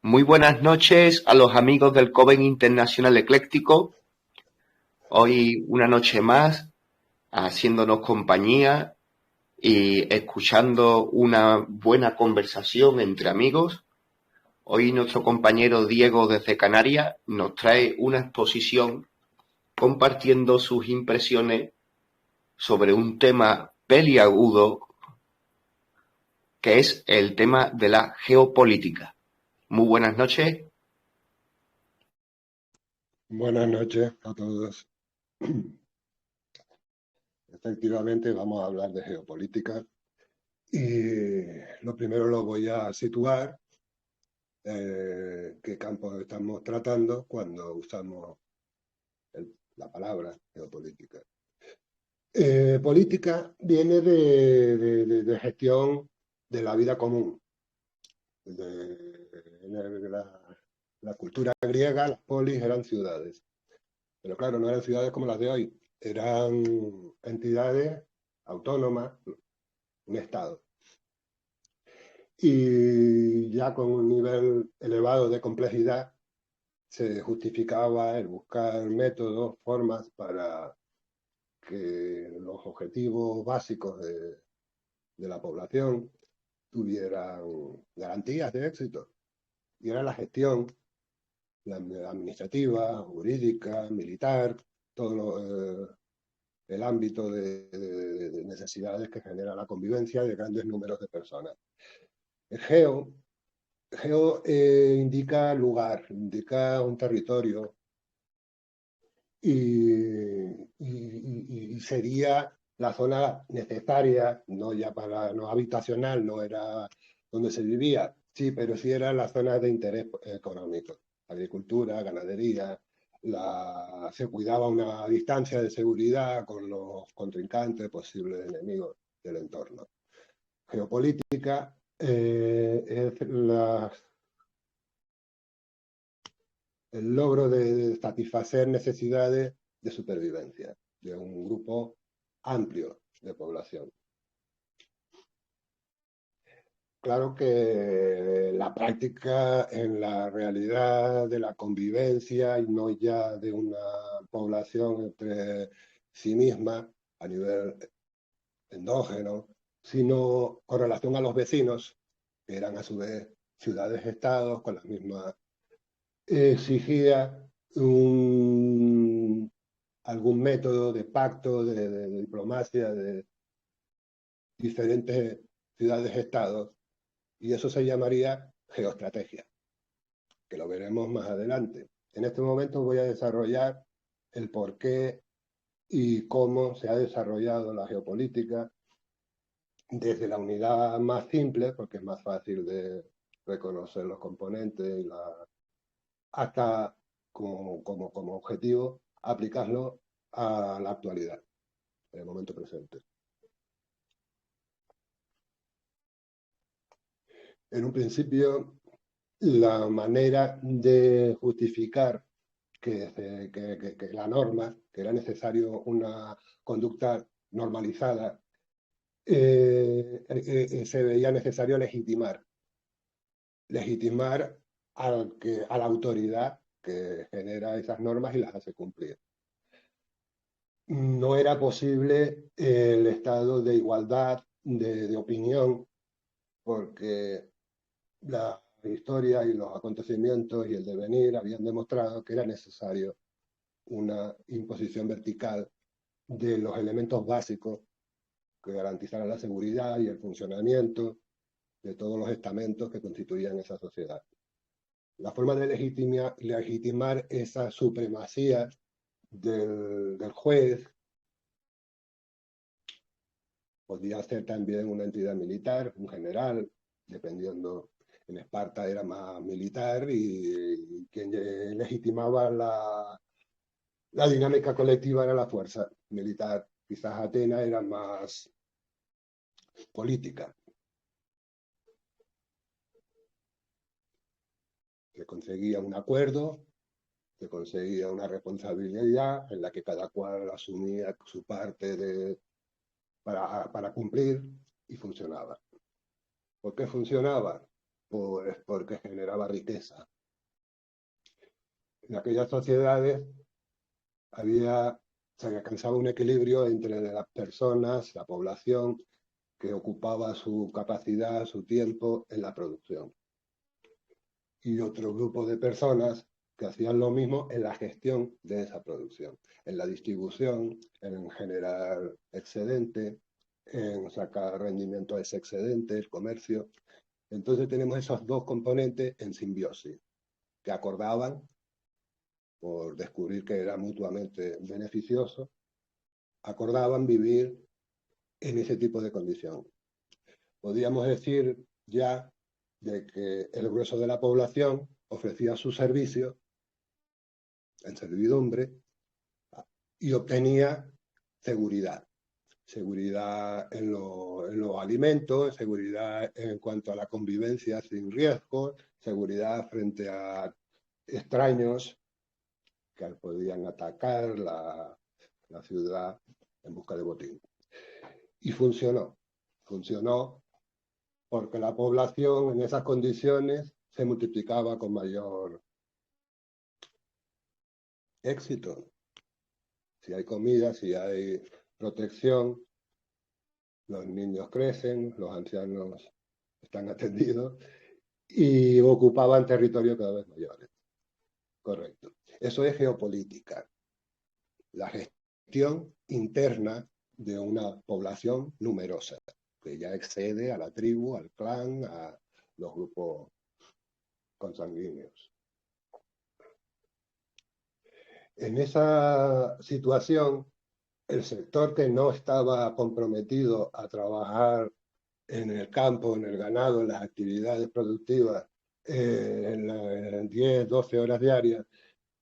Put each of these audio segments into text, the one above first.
Muy buenas noches a los amigos del Coven Internacional Ecléctico. Hoy una noche más, haciéndonos compañía y escuchando una buena conversación entre amigos. Hoy nuestro compañero Diego desde Canarias nos trae una exposición compartiendo sus impresiones sobre un tema peliagudo que es el tema de la geopolítica. Muy buenas noches. Buenas noches a todos. Efectivamente, vamos a hablar de geopolítica y lo primero lo voy a situar, qué campo estamos tratando cuando usamos la palabra geopolítica. Política viene de gestión de la vida común. En la cultura griega, las polis eran ciudades. Pero claro, no eran ciudades como las de hoy, eran entidades autónomas, un Estado. Y ya con un nivel elevado de complejidad se justificaba el buscar métodos, formas para que los objetivos básicos de la población tuvieran garantías de éxito. Y era la gestión la administrativa, jurídica, militar, todo el ámbito de necesidades que genera la convivencia de grandes números de personas. El geo indica lugar, indica un territorio y sería la zona necesaria, no ya para, no habitacional, no era donde se vivía, sí, pero sí era la zona de interés económico, agricultura, ganadería, se cuidaba una distancia de seguridad con los contrincantes, posibles enemigos del entorno. Geopolítica es el logro de satisfacer necesidades de supervivencia de un grupo amplio de población. Claro que la práctica en la realidad de la convivencia y no ya de una población entre sí misma a nivel endógeno, sino con relación a los vecinos, que eran a su vez ciudades-estados con las mismas, exigía algún método de pacto, de diplomacia de diferentes ciudades-estados, y eso se llamaría geoestrategia, que lo veremos más adelante. En este momento voy a desarrollar el porqué y cómo se ha desarrollado la geopolítica desde la unidad más simple, porque es más fácil de reconocer los componentes, hasta como objetivo aplicarlo a la actualidad, en el momento presente. En un principio, la manera de justificar que la norma, que era necesario una conducta normalizada, se veía necesario legitimar a la autoridad que genera esas normas y las hace cumplir. No era posible el estado de igualdad, de opinión, porque la historia y los acontecimientos y el devenir habían demostrado que era necesario una imposición vertical de los elementos básicos que garantizaran la seguridad y el funcionamiento de todos los estamentos que constituían esa sociedad. La forma de legitimar esa supremacía del juez podía ser también una entidad militar, un general, dependiendo. En Esparta era más militar y quien legitimaba la dinámica colectiva era la fuerza militar. Quizás Atenas era más política. Se conseguía un acuerdo, se conseguía una responsabilidad en la que cada cual asumía su parte para cumplir y funcionaba. ¿Por qué funcionaba? pues porque generaba riqueza. En aquellas sociedades se alcanzaba un equilibrio entre las personas, la población, que ocupaba su capacidad, su tiempo en la producción. Y otro grupo de personas que hacían lo mismo en la gestión de esa producción, en la distribución, en generar excedente, en sacar rendimiento de ese excedente, el comercio. Entonces tenemos esos dos componentes en simbiosis, que acordaban, por descubrir que era mutuamente beneficioso, acordaban vivir en ese tipo de condición. Podríamos decir ya de que el grueso de la población ofrecía sus servicios en servidumbre y obtenía seguridad. Seguridad en los alimentos, seguridad en cuanto a la convivencia sin riesgos, seguridad frente a extraños que podían atacar la ciudad en busca de botín. Y funcionó porque la población en esas condiciones se multiplicaba con mayor éxito. Si hay comida, si hay protección, los niños crecen, los ancianos están atendidos y ocupaban territorios cada vez mayores. Correcto. Eso es geopolítica. La gestión interna de una población numerosa, que ya excede a la tribu, al clan, a los grupos consanguíneos. En esa situación, el sector que no estaba comprometido a trabajar en el campo, en el ganado, en las actividades productivas, en 10, 12 horas diarias,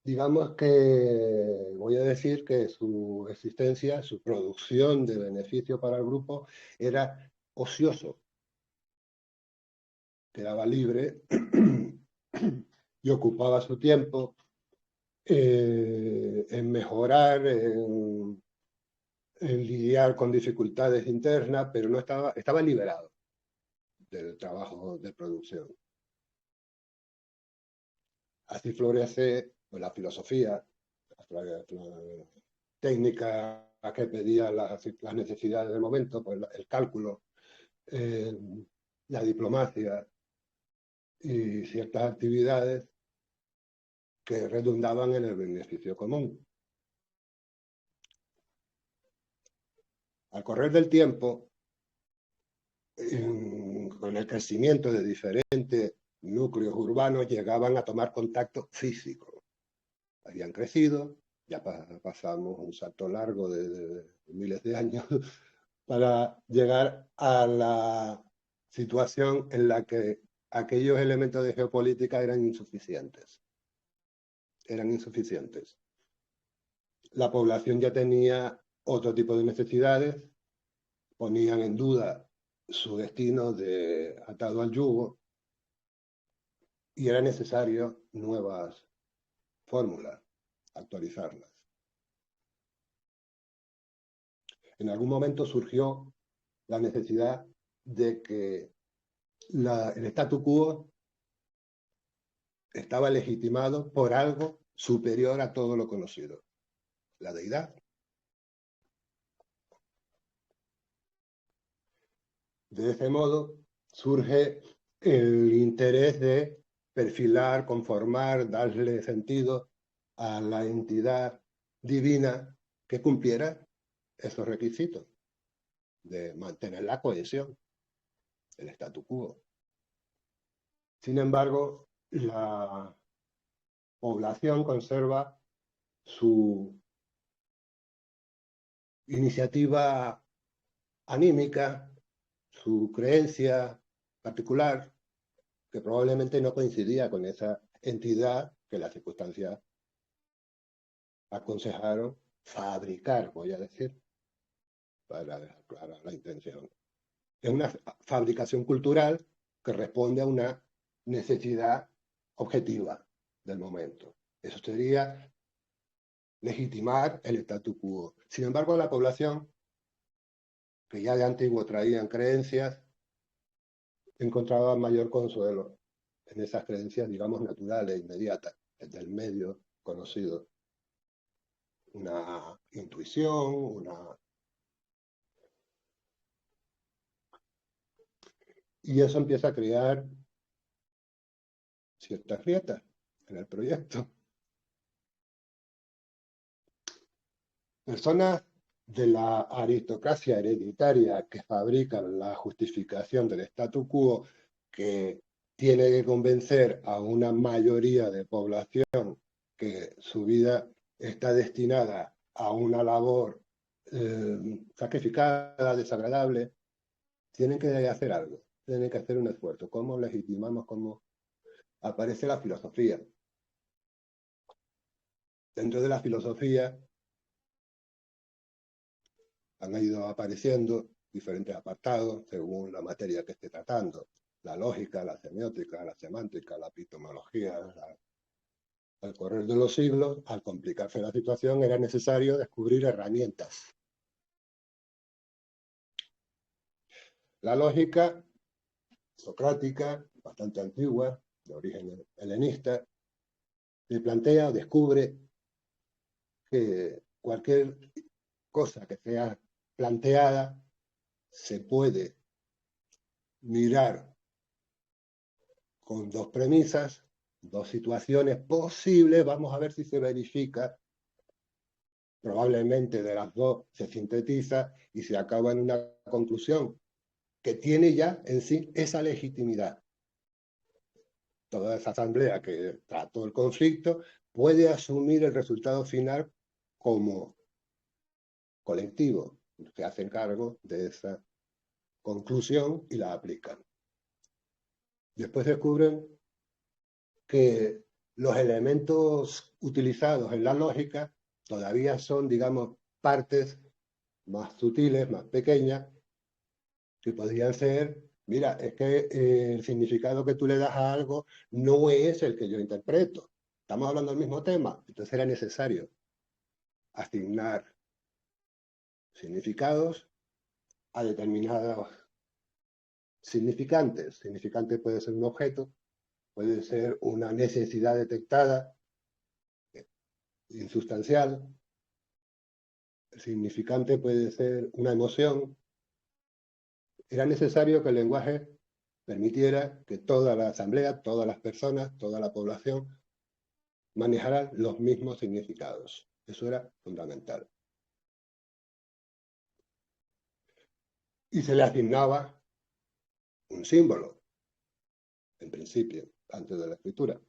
digamos que voy a decir que su existencia, su producción de beneficio para el grupo era ocioso, quedaba libre y ocupaba su tiempo en mejorar, en lidiar con dificultades internas, pero no estaba liberado del trabajo de producción. Así florece la filosofía, la técnica que pedía las necesidades del momento, pues el cálculo, la diplomacia y ciertas actividades que redundaban en el beneficio común. Al correr del tiempo, con el crecimiento de diferentes núcleos urbanos, llegaban a tomar contacto físico. Habían crecido, ya pasamos un salto largo de miles de años para llegar a la situación en la que aquellos elementos de geopolítica eran insuficientes. La población ya tenía otro tipo de necesidades, ponían en duda su destino atado al yugo y era necesario nuevas fórmulas, actualizarlas. En algún momento surgió la necesidad de que el statu quo estaba legitimado por algo superior a todo lo conocido, la deidad. De ese modo surge el interés de perfilar, conformar, darle sentido a la entidad divina que cumpliera esos requisitos de mantener la cohesión, el statu quo. Sin embargo, la población conserva su iniciativa anímica, su creencia particular, que probablemente no coincidía con esa entidad que las circunstancias aconsejaron fabricar, voy a decir, para dejar clara la intención. Es una fabricación cultural que responde a una necesidad objetiva del momento. Eso sería legitimar el statu quo. Sin embargo, la población, que ya de antiguo traían creencias, encontraba mayor consuelo en esas creencias, digamos, naturales, inmediatas, del medio conocido. Una intuición, y eso empieza a crear ciertas grietas en el proyecto. Personas de la aristocracia hereditaria que fabrican la justificación del statu quo, que tiene que convencer a una mayoría de población que su vida está destinada a una labor sacrificada, desagradable, tienen que hacer algo, tienen que hacer un esfuerzo. ¿Cómo legitimamos? ¿Cómo aparece la filosofía? Dentro de la filosofía han ido apareciendo diferentes apartados según la materia que esté tratando. La lógica, la semiótica, la semántica, la epistemología. Al correr de los siglos, al complicarse la situación, era necesario descubrir herramientas. La lógica socrática, bastante antigua, de origen helenista, se plantea o descubre que cualquier cosa que sea planteada se puede mirar con dos premisas, dos situaciones posibles, vamos a ver si se verifica, probablemente de las dos se sintetiza y se acaba en una conclusión que tiene ya en sí esa legitimidad. Toda esa asamblea que trató el conflicto puede asumir el resultado final como colectivo, se hacen cargo de esa conclusión y la aplican. Después descubren que los elementos utilizados en la lógica todavía son, digamos, partes más sutiles, más pequeñas, que podrían ser, mira, es que el significado que tú le das a algo no es el que yo interpreto. Estamos hablando del mismo tema, entonces era necesario asignar significados a determinados significantes. Significante puede ser un objeto, puede ser una necesidad detectada, insustancial. El significante puede ser una emoción. Era necesario que el lenguaje permitiera que toda la asamblea, todas las personas, toda la población manejaran los mismos significados. Eso era fundamental. Y se le asignaba un símbolo, en principio, antes de la escritura.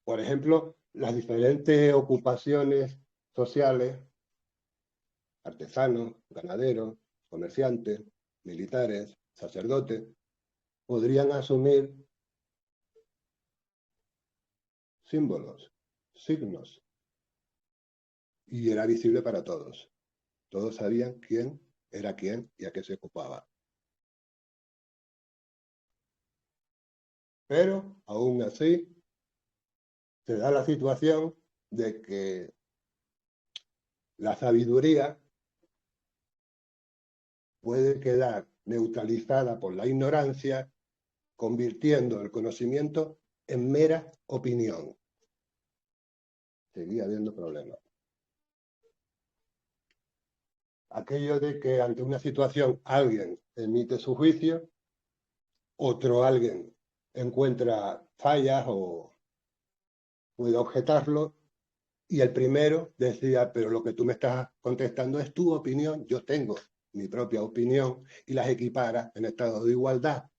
Por ejemplo, las diferentes ocupaciones sociales, artesanos, ganaderos, comerciantes, militares, sacerdotes, podrían asumir símbolos, signos, y era visible para todos. Todos sabían quién era quién y a qué se ocupaba. Pero, aún así, se da la situación de que la sabiduría puede quedar neutralizada por la ignorancia, convirtiendo el conocimiento en mera opinión. Seguía habiendo problemas. Aquello de que ante una situación alguien emite su juicio, otro alguien encuentra fallas o puede objetarlo, y el primero decía, pero lo que tú me estás contestando es tu opinión, yo tengo mi propia opinión, y las equipara en estado de igualdad.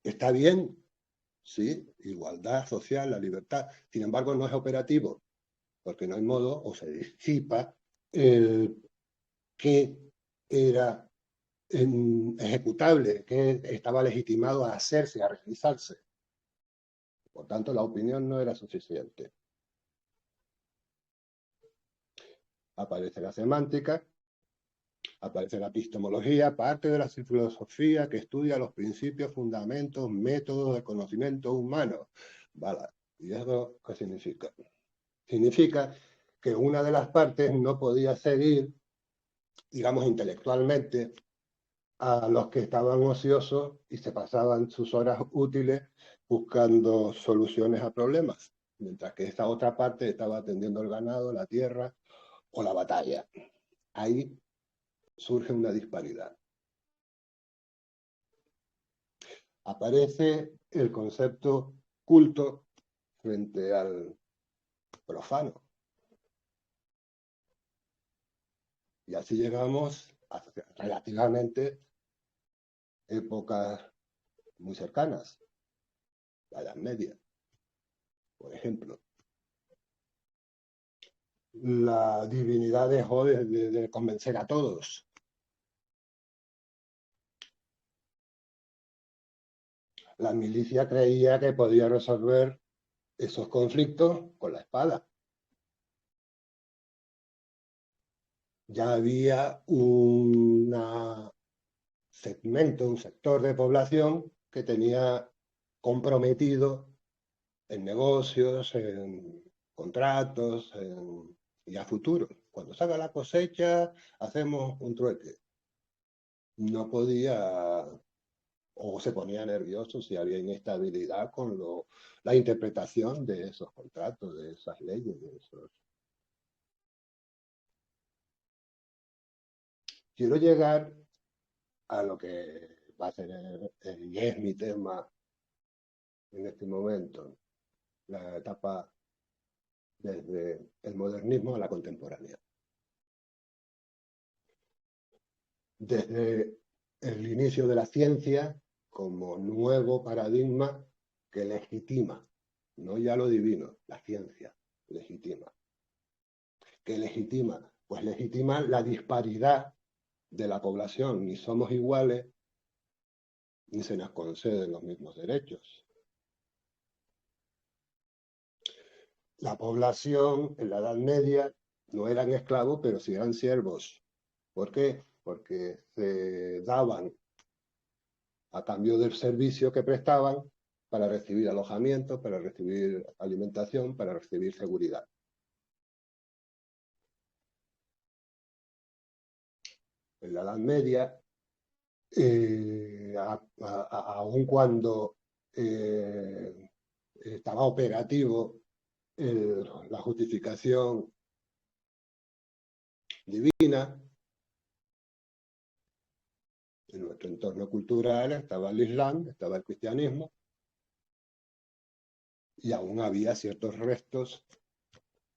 Está bien, sí, igualdad social, la libertad, sin embargo no es operativo, porque no hay modo, o se disipa el que era ejecutable, que estaba legitimado a hacerse, a realizarse. Por tanto, la opinión no era suficiente. Aparece la semántica, aparece la epistemología, parte de la filosofía que estudia los principios, fundamentos, métodos de conocimiento humano. ¿Vale? ¿Y eso qué significa? Significa que una de las partes no podía seguir, digamos, intelectualmente, a los que estaban ociosos y se pasaban sus horas útiles buscando soluciones a problemas, mientras que esta otra parte estaba atendiendo el ganado, la tierra o la batalla. Ahí surge una disparidad. Aparece el concepto culto frente al profano. Y así llegamos a relativamente épocas muy cercanas, la Edad Media, por ejemplo. La divinidad dejó de convencer a todos. La milicia creía que podía resolver esos conflictos con la espada. Ya había un segmento, un sector de población que tenía comprometido en negocios, en contratos y a futuro. Cuando salga la cosecha, hacemos un trueque. No podía o se ponía nervioso si había inestabilidad con la interpretación de esos contratos, de esas leyes, de esos. Quiero llegar a lo que va a ser y es mi tema en este momento, la etapa desde el modernismo a la contemporánea. Desde el inicio de la ciencia como nuevo paradigma que legitima, no ya lo divino, la ciencia legitima. ¿Qué legitima? Pues legitima la disparidad de la población. Ni somos iguales, ni se nos conceden los mismos derechos. La población en la Edad Media no eran esclavos, pero sí eran siervos. ¿Por qué? Porque se daban a cambio del servicio que prestaban para recibir alojamiento, para recibir alimentación, para recibir seguridad. En la Edad Media, aun cuando estaba operativo la justificación divina, en nuestro entorno cultural estaba el Islam, estaba el cristianismo, y aún había ciertos restos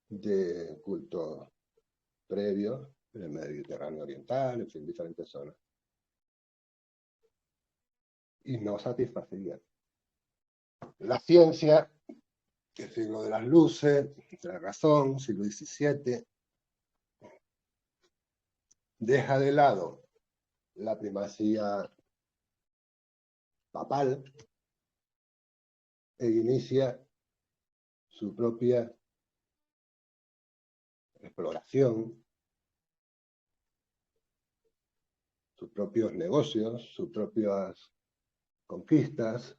de culto previos en el Mediterráneo Oriental, en fin, diferentes zonas. Y no satisfacían. La ciencia, el siglo de las luces, la razón, siglo XVII, deja de lado la primacía papal e inicia su propia exploración, sus propios negocios, sus propias conquistas.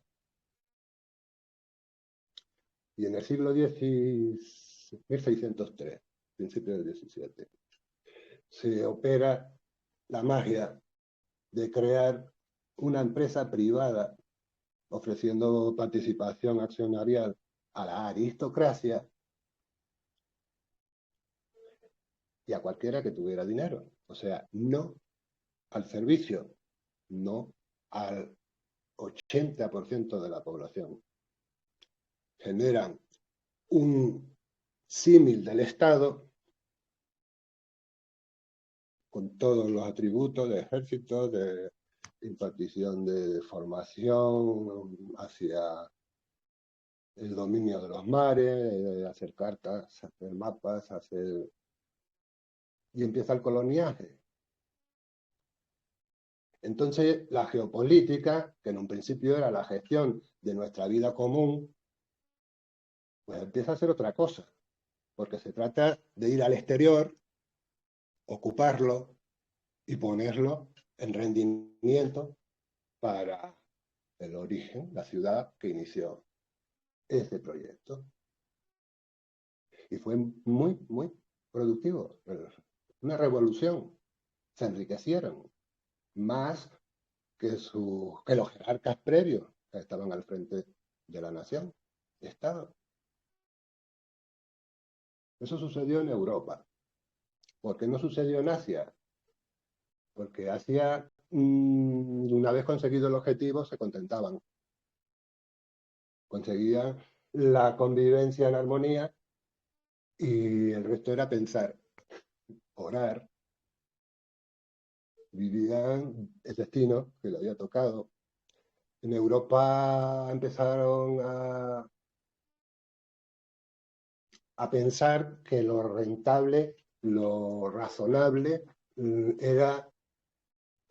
Y en el siglo X, 1603, principio del XVII, se opera la magia de crear una empresa privada ofreciendo participación accionarial a la aristocracia y a cualquiera que tuviera dinero. O sea, no al servicio, no al 80% de la población. Generan un símil del Estado con todos los atributos de ejército, de impartición de formación hacia el dominio de los mares, hacer cartas, hacer mapas, hacer... Y empieza el coloniaje. Entonces, la geopolítica, que en un principio era la gestión de nuestra vida común, pues empieza a ser otra cosa, porque se trata de ir al exterior, ocuparlo y ponerlo en rendimiento para el origen, la ciudad que inició ese proyecto. Y fue muy, muy productivo. Una revolución. Se enriquecieron más que los jerarcas previos que estaban al frente de la nación, Estado. Eso sucedió en Europa. ¿Por qué no sucedió en Asia? Porque Asia, una vez conseguido el objetivo, se contentaban. Conseguían la convivencia en armonía y el resto era pensar, orar, vivían el destino que le había tocado. En Europa empezaron a pensar que lo rentable, lo razonable, era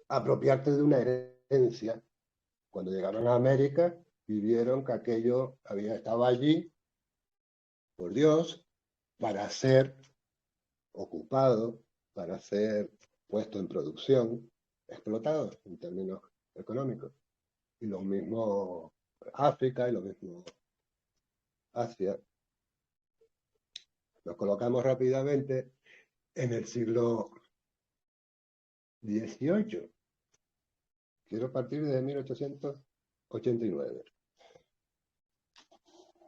apropiarte de una herencia. Cuando llegaron a América, vivieron que aquello había estado allí por Dios para ser ocupado, para ser puesto en producción, explotado en términos económicos. Y lo mismo África y lo mismo Asia. Nos colocamos rápidamente en el siglo XVIII. Quiero partir de 1889.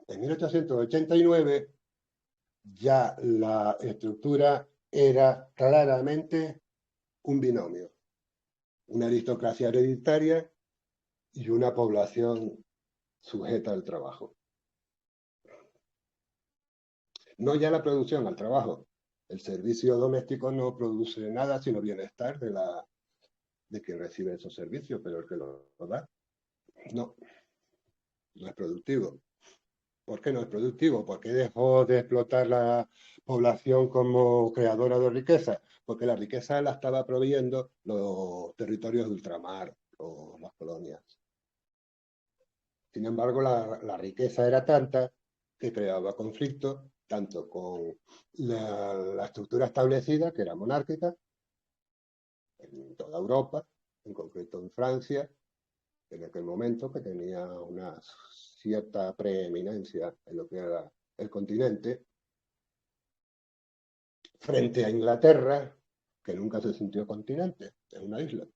En 1889 ya la estructura era claramente un binomio, una aristocracia hereditaria y una población sujeta al trabajo. No ya la producción, al trabajo. El servicio doméstico no produce nada sino bienestar de quien recibe esos servicios, pero el que lo da, no, no es productivo. ¿Por qué no es productivo? ¿Por qué dejó de explotar la población como creadora de riqueza? Porque la riqueza la estaba proveyendo los territorios de ultramar o las colonias. Sin embargo, la riqueza era tanta que creaba conflictos, tanto con la estructura establecida, que era monárquica, en toda Europa, en concreto en Francia, en aquel momento que tenía una cierta preeminencia en lo que era el continente, frente a Inglaterra, que nunca se sintió continente, es una isla.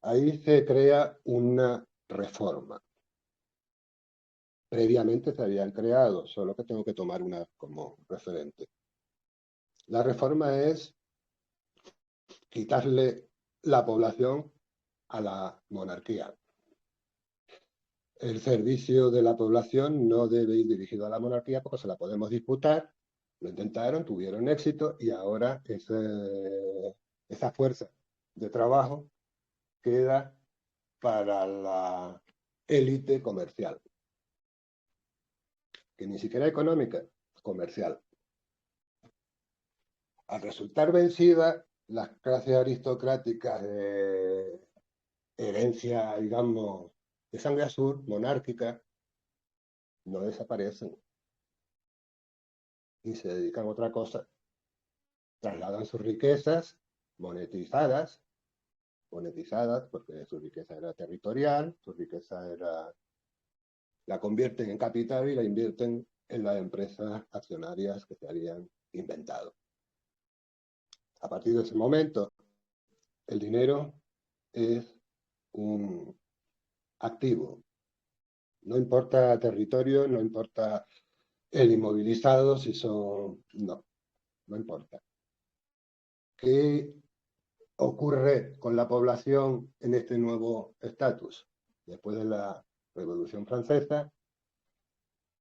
Ahí se crea una reforma. Previamente se habían creado, solo que tengo que tomar una como referente. La reforma es quitarle la población a la monarquía. El servicio de la población no debe ir dirigido a la monarquía porque se la podemos disputar. Lo intentaron, tuvieron éxito y ahora esa fuerza de trabajo queda para la élite comercial, que ni siquiera económica, comercial. Al resultar vencida, las clases aristocráticas de herencia, digamos, de sangre azul, monárquica, no desaparecen y se dedican a otra cosa. Trasladan sus riquezas monetizadas, porque su riqueza era territorial, su riqueza era, la convierten en capital y la invierten en las empresas accionarias que se habían inventado. A partir de ese momento, el dinero es un activo. No importa territorio, no importa el inmovilizado, si son... No, no importa. ¿Qué ocurre con la población en este nuevo estatus? Después de la Revolución Francesa,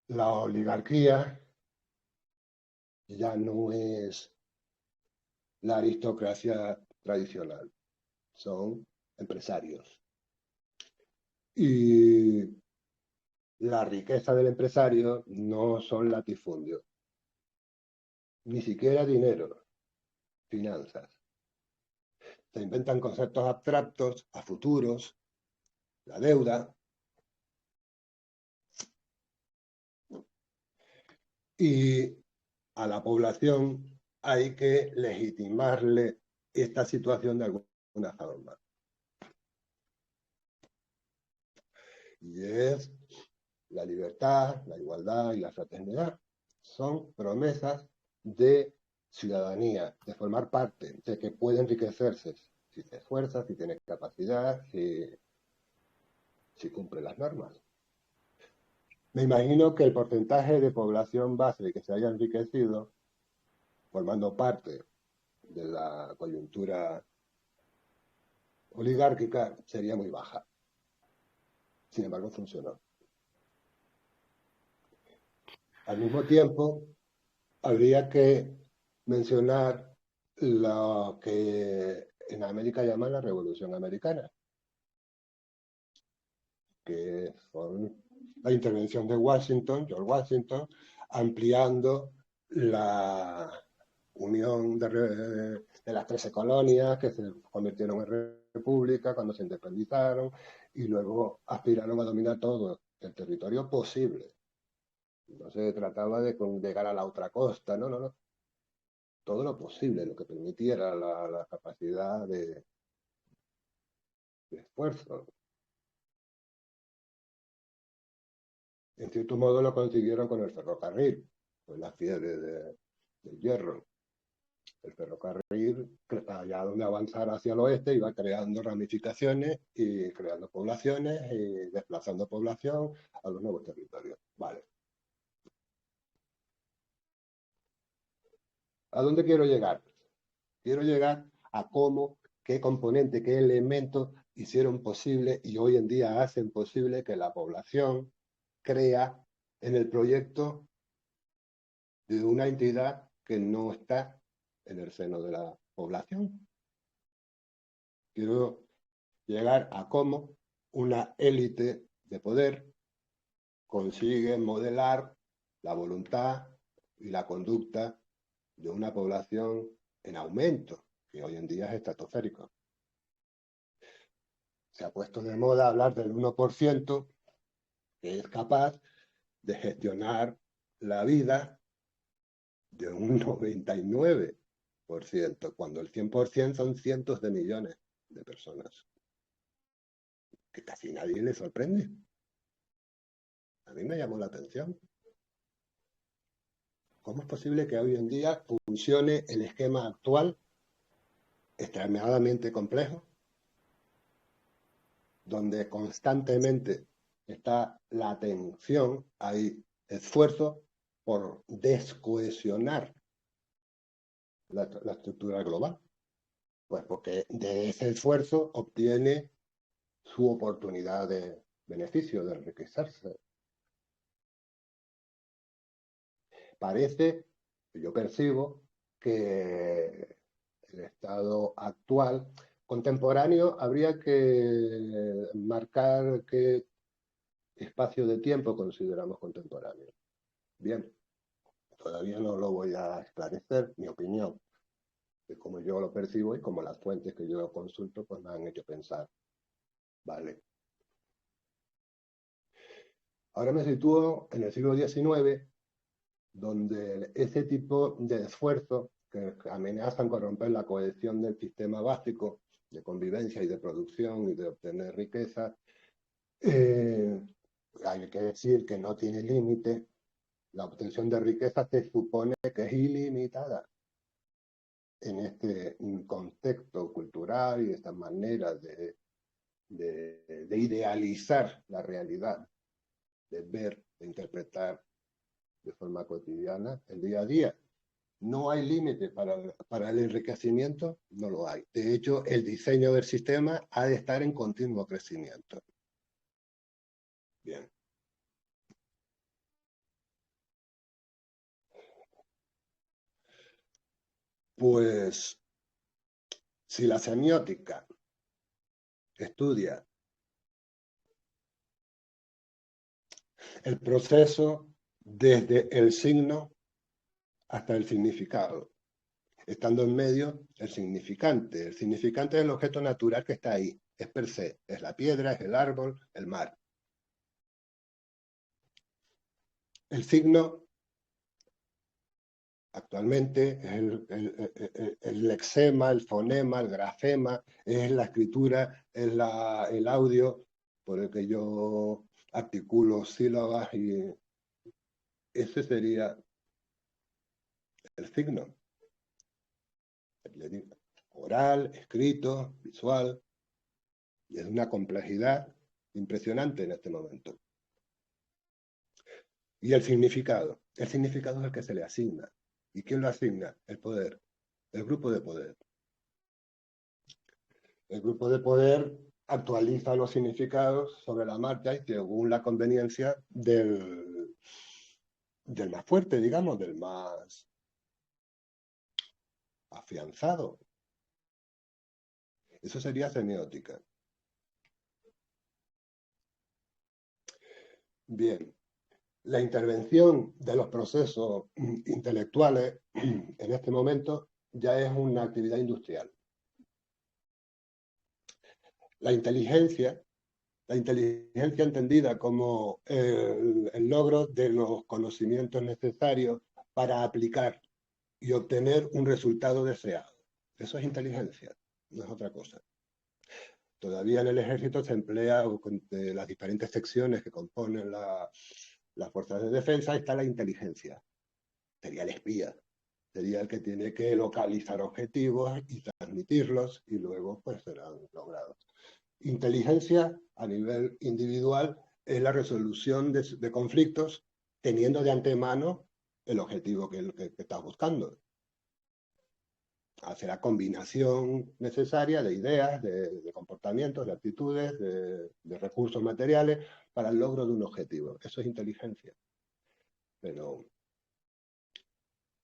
la oligarquía ya no es la aristocracia tradicional, son empresarios. Y la riqueza del empresario no son latifundios, ni siquiera dinero, finanzas. Se inventan conceptos abstractos a futuros, la deuda, y a la población hay que legitimarle esta situación de alguna forma. Y es la libertad, la igualdad y la fraternidad. Son promesas de ciudadanía, de formar parte, de que puede enriquecerse si te esfuerzas, si tienes capacidad, si cumple las normas. Me imagino que el porcentaje de población base que se haya enriquecido formando parte de la coyuntura oligárquica sería muy baja. Sin embargo, funcionó. Al mismo tiempo, habría que mencionar lo que en América llaman la Revolución Americana, que son la intervención de Washington, George Washington, ampliando la unión de las 13 colonias que se convirtieron en república cuando se independizaron y luego aspiraron a dominar todo el territorio posible. No se trataba de llegar a la otra costa, no, no, no. Todo lo posible, lo que permitiera la capacidad de esfuerzo. En cierto modo lo consiguieron con el ferrocarril, con la fiebre del hierro. El ferrocarril, allá donde avanzar hacia el oeste, iba creando ramificaciones y creando poblaciones y desplazando población a los nuevos territorios. Vale. ¿A dónde quiero llegar? Quiero llegar a cómo, qué componente, qué elementos hicieron posible y hoy en día hacen posible que la población crea en el proyecto de una entidad que no está en el seno de la población. Quiero llegar a cómo una élite de poder consigue modelar la voluntad y la conducta de una población en aumento, que hoy en día es estratosférico. Se ha puesto de moda hablar del 1% que es capaz de gestionar la vida de un 99%, cuando el 100% son cientos de millones de personas. Que casi nadie le sorprende. A mí me llamó la atención. ¿Cómo es posible que hoy en día funcione el esquema actual, extremadamente complejo, donde constantemente está la tensión, hay esfuerzo por descohesionar la estructura global? Pues porque de ese esfuerzo obtiene su oportunidad de beneficio, de enriquecerse. Parece, yo percibo, que el estado actual, contemporáneo, habría que marcar qué espacio de tiempo consideramos contemporáneo. Bien, todavía no lo voy a esclarecer, mi opinión, de cómo yo lo percibo y cómo las fuentes que yo consulto pues me han hecho pensar. Vale. Ahora me sitúo en el siglo XIX, donde ese tipo de esfuerzos que amenazan con romper la cohesión del sistema básico de convivencia y de producción y de obtener riqueza, hay que decir que no tiene límite. La obtención de riqueza se supone que es ilimitada en este contexto cultural y esta manera de idealizar la realidad, de ver, de interpretar de forma cotidiana el día a día. No hay límite para el enriquecimiento, no lo hay. De hecho, el diseño del sistema ha de estar en continuo crecimiento. Bien. Pues, si la semiótica estudia el proceso desde el signo hasta el significado, estando en medio el significante. El significante es el objeto natural que está ahí, es per se, es la piedra, es el árbol, el mar. El signo actualmente es el lexema, el fonema, el grafema, es la escritura, es el audio por el que yo articulo sílabas y ese sería el signo. oral, escrito, visual, y es una complejidad impresionante en este momento. Y el significado es el que se le asigna. ¿Y quién lo asigna? El poder, el grupo de poder. El grupo de poder actualiza los significados sobre la marcha y según la conveniencia del más fuerte, digamos, del más afianzado. Eso sería semiótica. Bien, la intervención de los procesos intelectuales en este momento ya es una actividad industrial. La inteligencia entendida como el logro de los conocimientos necesarios para aplicar y obtener un resultado deseado. Eso es inteligencia, no es otra cosa. Todavía en el ejército se emplea las diferentes secciones que componen las fuerzas de defensa, está la inteligencia. Sería el espía, sería el que tiene que localizar objetivos y transmitirlos y luego pues serán logrados. Inteligencia a nivel individual es la resolución de conflictos teniendo de antemano el objetivo que estás buscando. Hace la combinación necesaria de ideas, de comportamientos, de actitudes, de recursos materiales para el logro de un objetivo. Eso es inteligencia. Pero,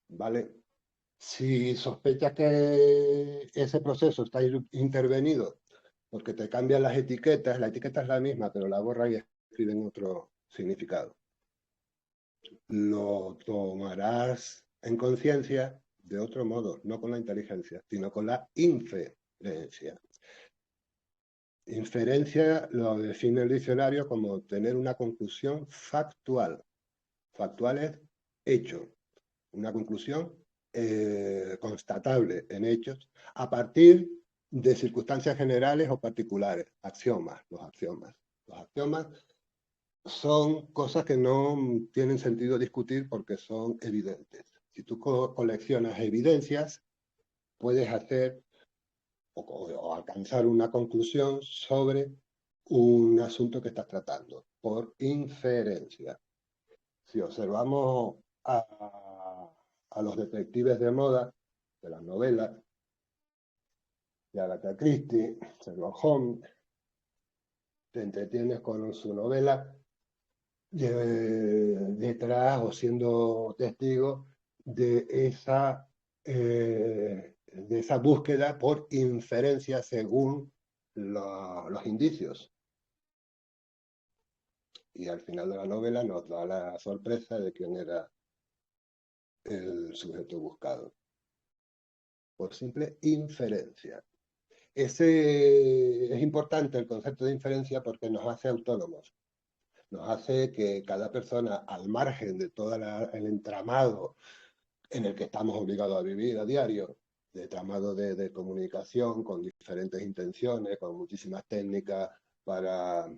¿vale? Si sospechas que ese proceso está intervenido porque te cambian las etiquetas, la etiqueta es la misma, pero la borra y escriben otro significado. Lo tomarás en conciencia de otro modo, no con la inteligencia, sino con la inferencia. Inferencia lo define el diccionario como tener una conclusión factual. Factual es hecho, una conclusión constatable en hechos a partir de circunstancias generales o particulares, axiomas, los axiomas. Los axiomas son cosas que no tienen sentido discutir porque son evidentes. Si tú coleccionas evidencias, puedes hacer o alcanzar una conclusión sobre un asunto que estás tratando, por inferencia. Si observamos a los detectives de moda, de las novelas, de Agatha Christie, Sherlock Holmes, te entretienes con su novela detrás o siendo testigo de esa búsqueda por inferencia según los indicios. Y al final de la novela nos da la sorpresa de quién era el sujeto buscado. Por simple inferencia. Es importante el concepto de inferencia porque nos hace autónomos. Nos hace que cada persona, al margen de todo el entramado en el que estamos obligados a vivir a diario, de entramado de comunicación con diferentes intenciones, con muchísimas técnicas para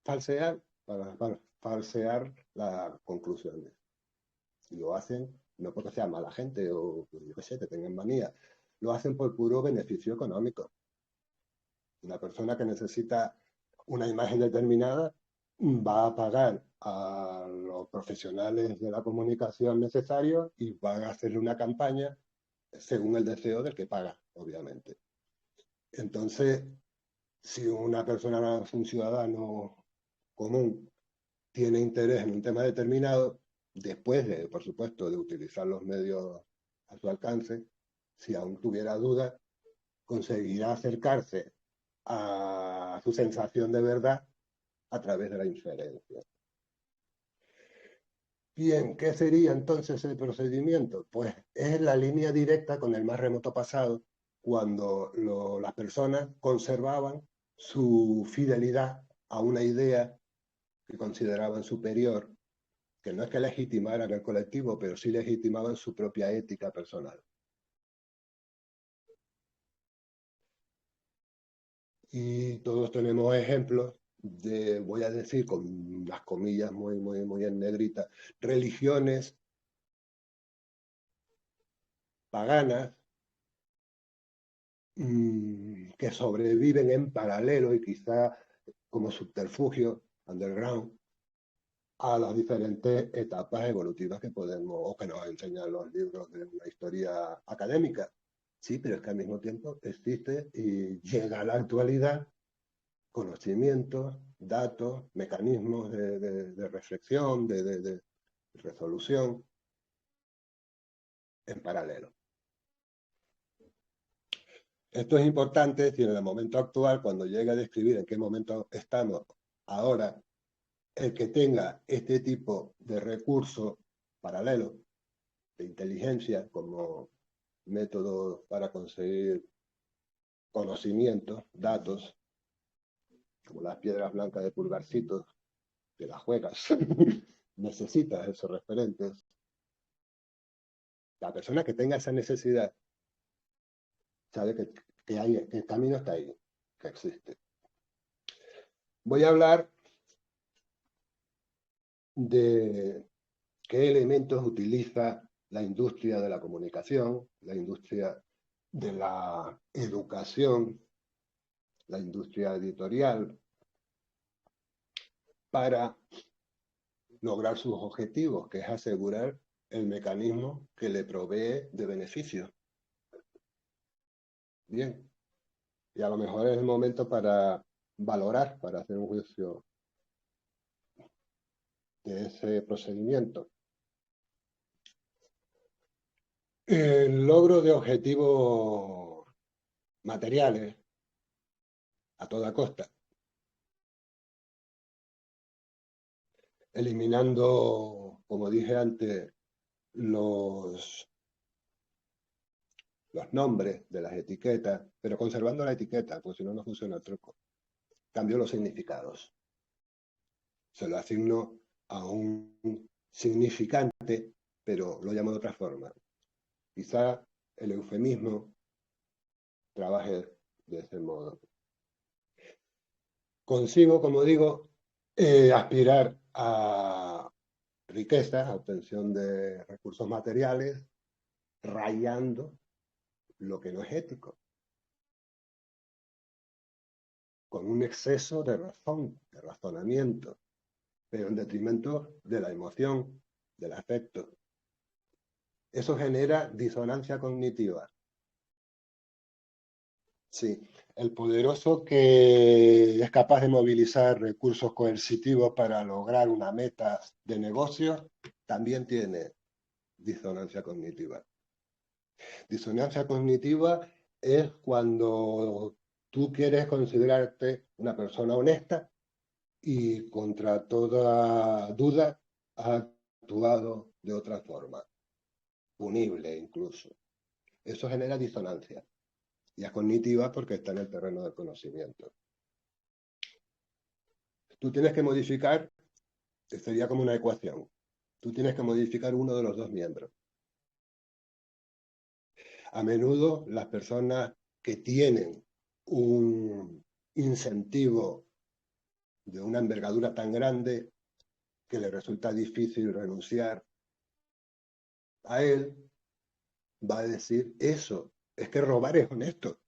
falsear, para falsear las conclusiones. Y lo hacen no porque sea mala gente o yo qué sé, que tengan manía, lo hacen por puro beneficio económico. Una persona que necesita una imagen determinada va a pagar a los profesionales de la comunicación necesarios y van a hacerle una campaña según el deseo del que paga, obviamente. Entonces, si una persona, un ciudadano común, tiene interés en un tema determinado, después de, por supuesto, de utilizar los medios a su alcance, si aún tuviera dudas, conseguirá acercarse a su sensación de verdad a través de la inferencia. Bien, ¿qué sería entonces el procedimiento? Pues es la línea directa con el más remoto pasado, cuando las personas conservaban su fidelidad a una idea que consideraban superior, que no es que legitimaran el colectivo, pero sí legitimaban su propia ética personal. Y todos tenemos ejemplos de, voy a decir con las comillas muy en negrita, religiones paganas que sobreviven en paralelo y quizá como subterfugio underground a las diferentes etapas evolutivas que podemos o que nos enseñan los libros de una historia académica. Sí, pero es que al mismo tiempo existe y llega a la actualidad conocimientos, datos, mecanismos de reflexión, de resolución en paralelo. Esto es importante si en el momento actual, cuando llegue a describir en qué momento estamos ahora, el que tenga este tipo de recurso paralelo, de inteligencia, como método para conseguir conocimientos, datos, como las piedras blancas de pulgarcitos, que las juegas, necesitas esos referentes. La persona que tenga esa necesidad sabe que el camino está ahí, que existe. Voy a hablar de qué elementos utiliza la industria de la comunicación, la industria de la educación, la industria editorial, para lograr sus objetivos, que es asegurar el mecanismo que le provee de beneficios. Bien, y a lo mejor es el momento para valorar, para hacer un juicio de ese procedimiento. El logro de objetivos materiales a toda costa, eliminando, como dije antes, los nombres de las etiquetas, pero conservando la etiqueta, porque si no, no funciona el truco. Cambio los significados. Se lo asigno a un significante, pero lo llamo de otra forma. Quizá el eufemismo trabaje de ese modo. Consigo, como digo, aspirar a riqueza, a obtención de recursos materiales, rayando lo que no es ético, con un exceso de razón, de razonamiento, pero en detrimento de la emoción, del afecto. Eso genera disonancia cognitiva. Sí, el poderoso que es capaz de movilizar recursos coercitivos para lograr una meta de negocio, también tiene disonancia cognitiva. Disonancia cognitiva es cuando tú quieres considerarte una persona honesta y contra toda duda has actuado de otra forma, punible incluso. Eso genera disonancia. Y es cognitiva porque está en el terreno del conocimiento. Tú tienes que modificar, sería como una ecuación, tú tienes que modificar uno de los dos miembros. A menudo las personas que tienen un incentivo de una envergadura tan grande que le resulta difícil renunciar a él, va a decir eso, es que robar es honesto.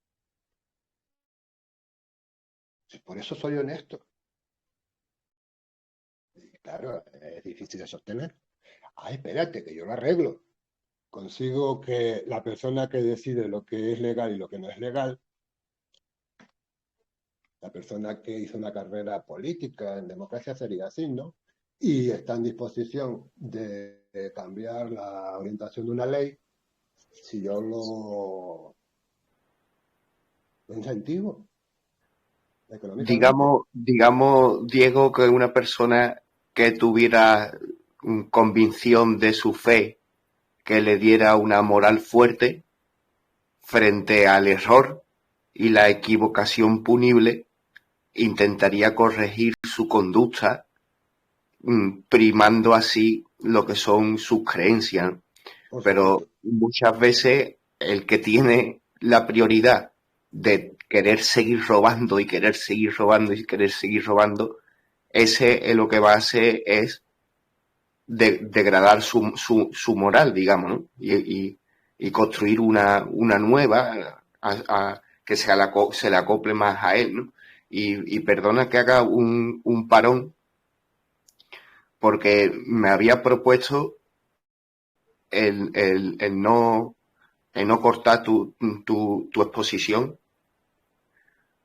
Por eso soy honesto. Y claro, es difícil de sostener. Ah, espérate, que yo lo arreglo. Consigo que la persona que decide lo que es legal y lo que no es legal, la persona que hizo una carrera política en democracia sería así, ¿no? Y está en disposición de cambiar la orientación de una ley, si yo lo incentivo económicamente. Digamos, Diego, que una persona que tuviera convicción de su fe, que le diera una moral fuerte frente al error y la equivocación punible, intentaría corregir su conducta, primando así lo que son sus creencias. Por Pero supuesto. muchas veces el que tiene la prioridad de querer seguir robando y querer seguir robando y querer seguir robando, ese lo que va a hacer es degradar su moral, digamos, ¿no? Y y construir una nueva que se le acople más a él, ¿no? Y perdona que haga un parón, porque me había propuesto el no cortar tu exposición,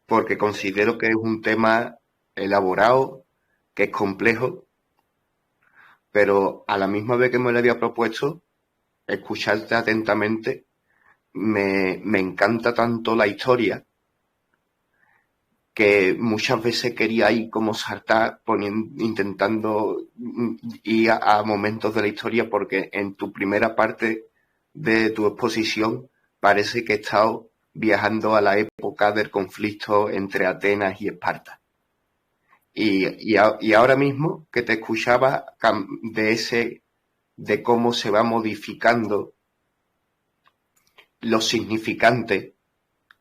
porque considero que es un tema elaborado, que es complejo, pero a la misma vez que me lo había propuesto, escucharte atentamente, me encanta tanto la historia que muchas veces quería ir como saltar intentando ir a momentos de la historia, porque en tu primera parte de tu exposición parece que he estado viajando a la época del conflicto entre Atenas y Esparta. Y ahora mismo que te escuchaba de cómo se va modificando los significantes,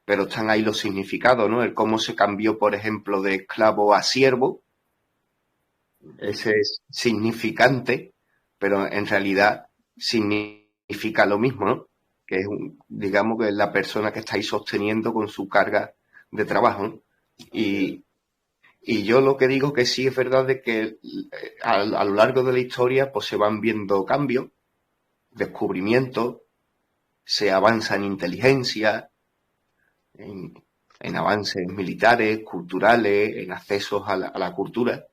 pero están ahí los significados, ¿no? El cómo se cambió, por ejemplo, de esclavo a siervo, ese es significante, pero en realidad significa lo mismo, ¿no? Que es digamos que es la persona que estáis sosteniendo con su carga de trabajo, ¿no? Y yo lo que digo que sí es verdad de que a lo largo de la historia pues se van viendo cambios, descubrimientos, se avanza en inteligencia, en, en avances militares, culturales, en accesos a la cultura.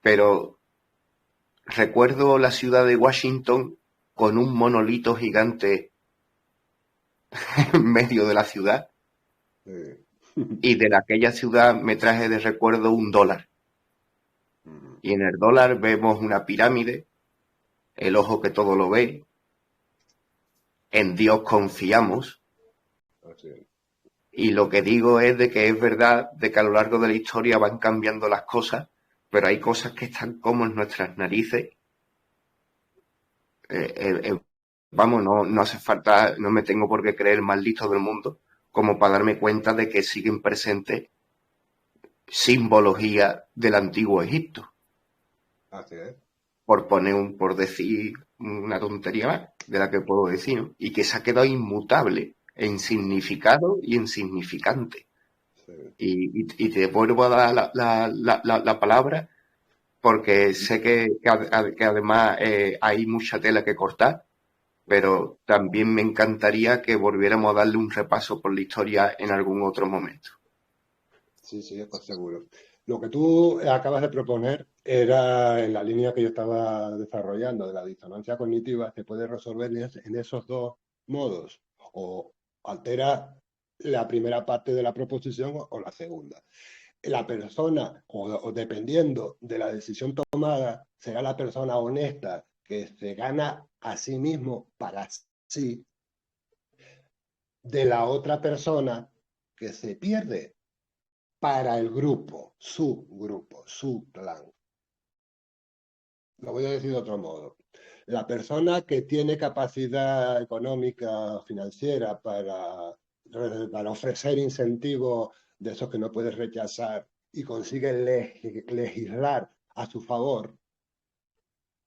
Pero recuerdo la ciudad de Washington con un monolito gigante en medio de la ciudad, y de aquella ciudad me traje de recuerdo un dólar. Y en el dólar vemos una pirámide, el ojo que todo lo ve, en Dios confiamos. Y lo que digo es de que es verdad de que a lo largo de la historia van cambiando las cosas, pero hay cosas que están como en nuestras narices. Vamos, no hace falta, no me tengo por qué creer el más listo del mundo, como para darme cuenta de que siguen presentes simbología del antiguo Egipto. Así es. Por decir una tontería más de la que puedo decir, ¿no? Y que se ha quedado inmutable en significado y en significante. Sí. Y te vuelvo a dar la palabra, porque sé que además hay mucha tela que cortar, pero también me encantaría que volviéramos a darle un repaso por la historia en algún otro momento. Sí, sí, pues seguro. Lo que tú acabas de proponer era en la línea que yo estaba desarrollando de la disonancia cognitiva, se puede resolver en esos dos modos, o altera la primera parte de la proposición o la segunda. La persona, o dependiendo de la decisión tomada, será la persona honesta que se gana a sí mismo para sí, de la otra persona que se pierde para el grupo, su clan. Lo voy a decir de otro modo. La persona que tiene capacidad económica, financiera para ofrecer incentivos de esos que no puedes rechazar y consigue legislar a su favor,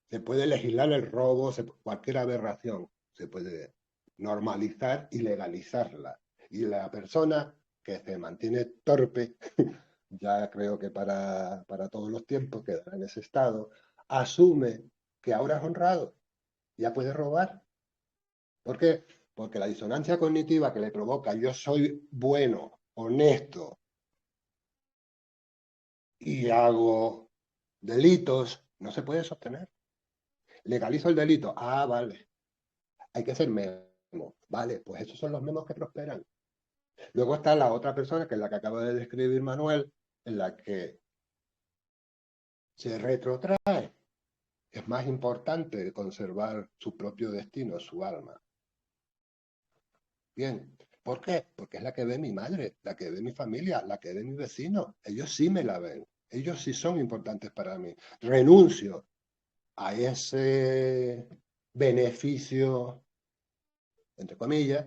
se puede legislar el robo, cualquier aberración, se puede normalizar y legalizarla. Y la persona que se mantiene torpe, ya creo que para todos los tiempos quedará en ese estado, asume que ahora es honrado, ya puede robar. ¿Por qué? Porque la disonancia cognitiva que le provoca yo soy bueno, honesto y hago delitos, no se puede sostener. Legalizo el delito. Ah, vale. Hay que ser memo. Vale, pues esos son los memos que prosperan. Luego está la otra persona, que es la que acaba de describir Manuel, en la que se retrotrae. Es más importante conservar su propio destino, su alma. Bien, ¿por qué? Porque es la que ve mi madre, la que ve mi familia, la que ve mi vecino. Ellos sí me la ven. Ellos sí son importantes para mí. Renuncio a ese beneficio, entre comillas,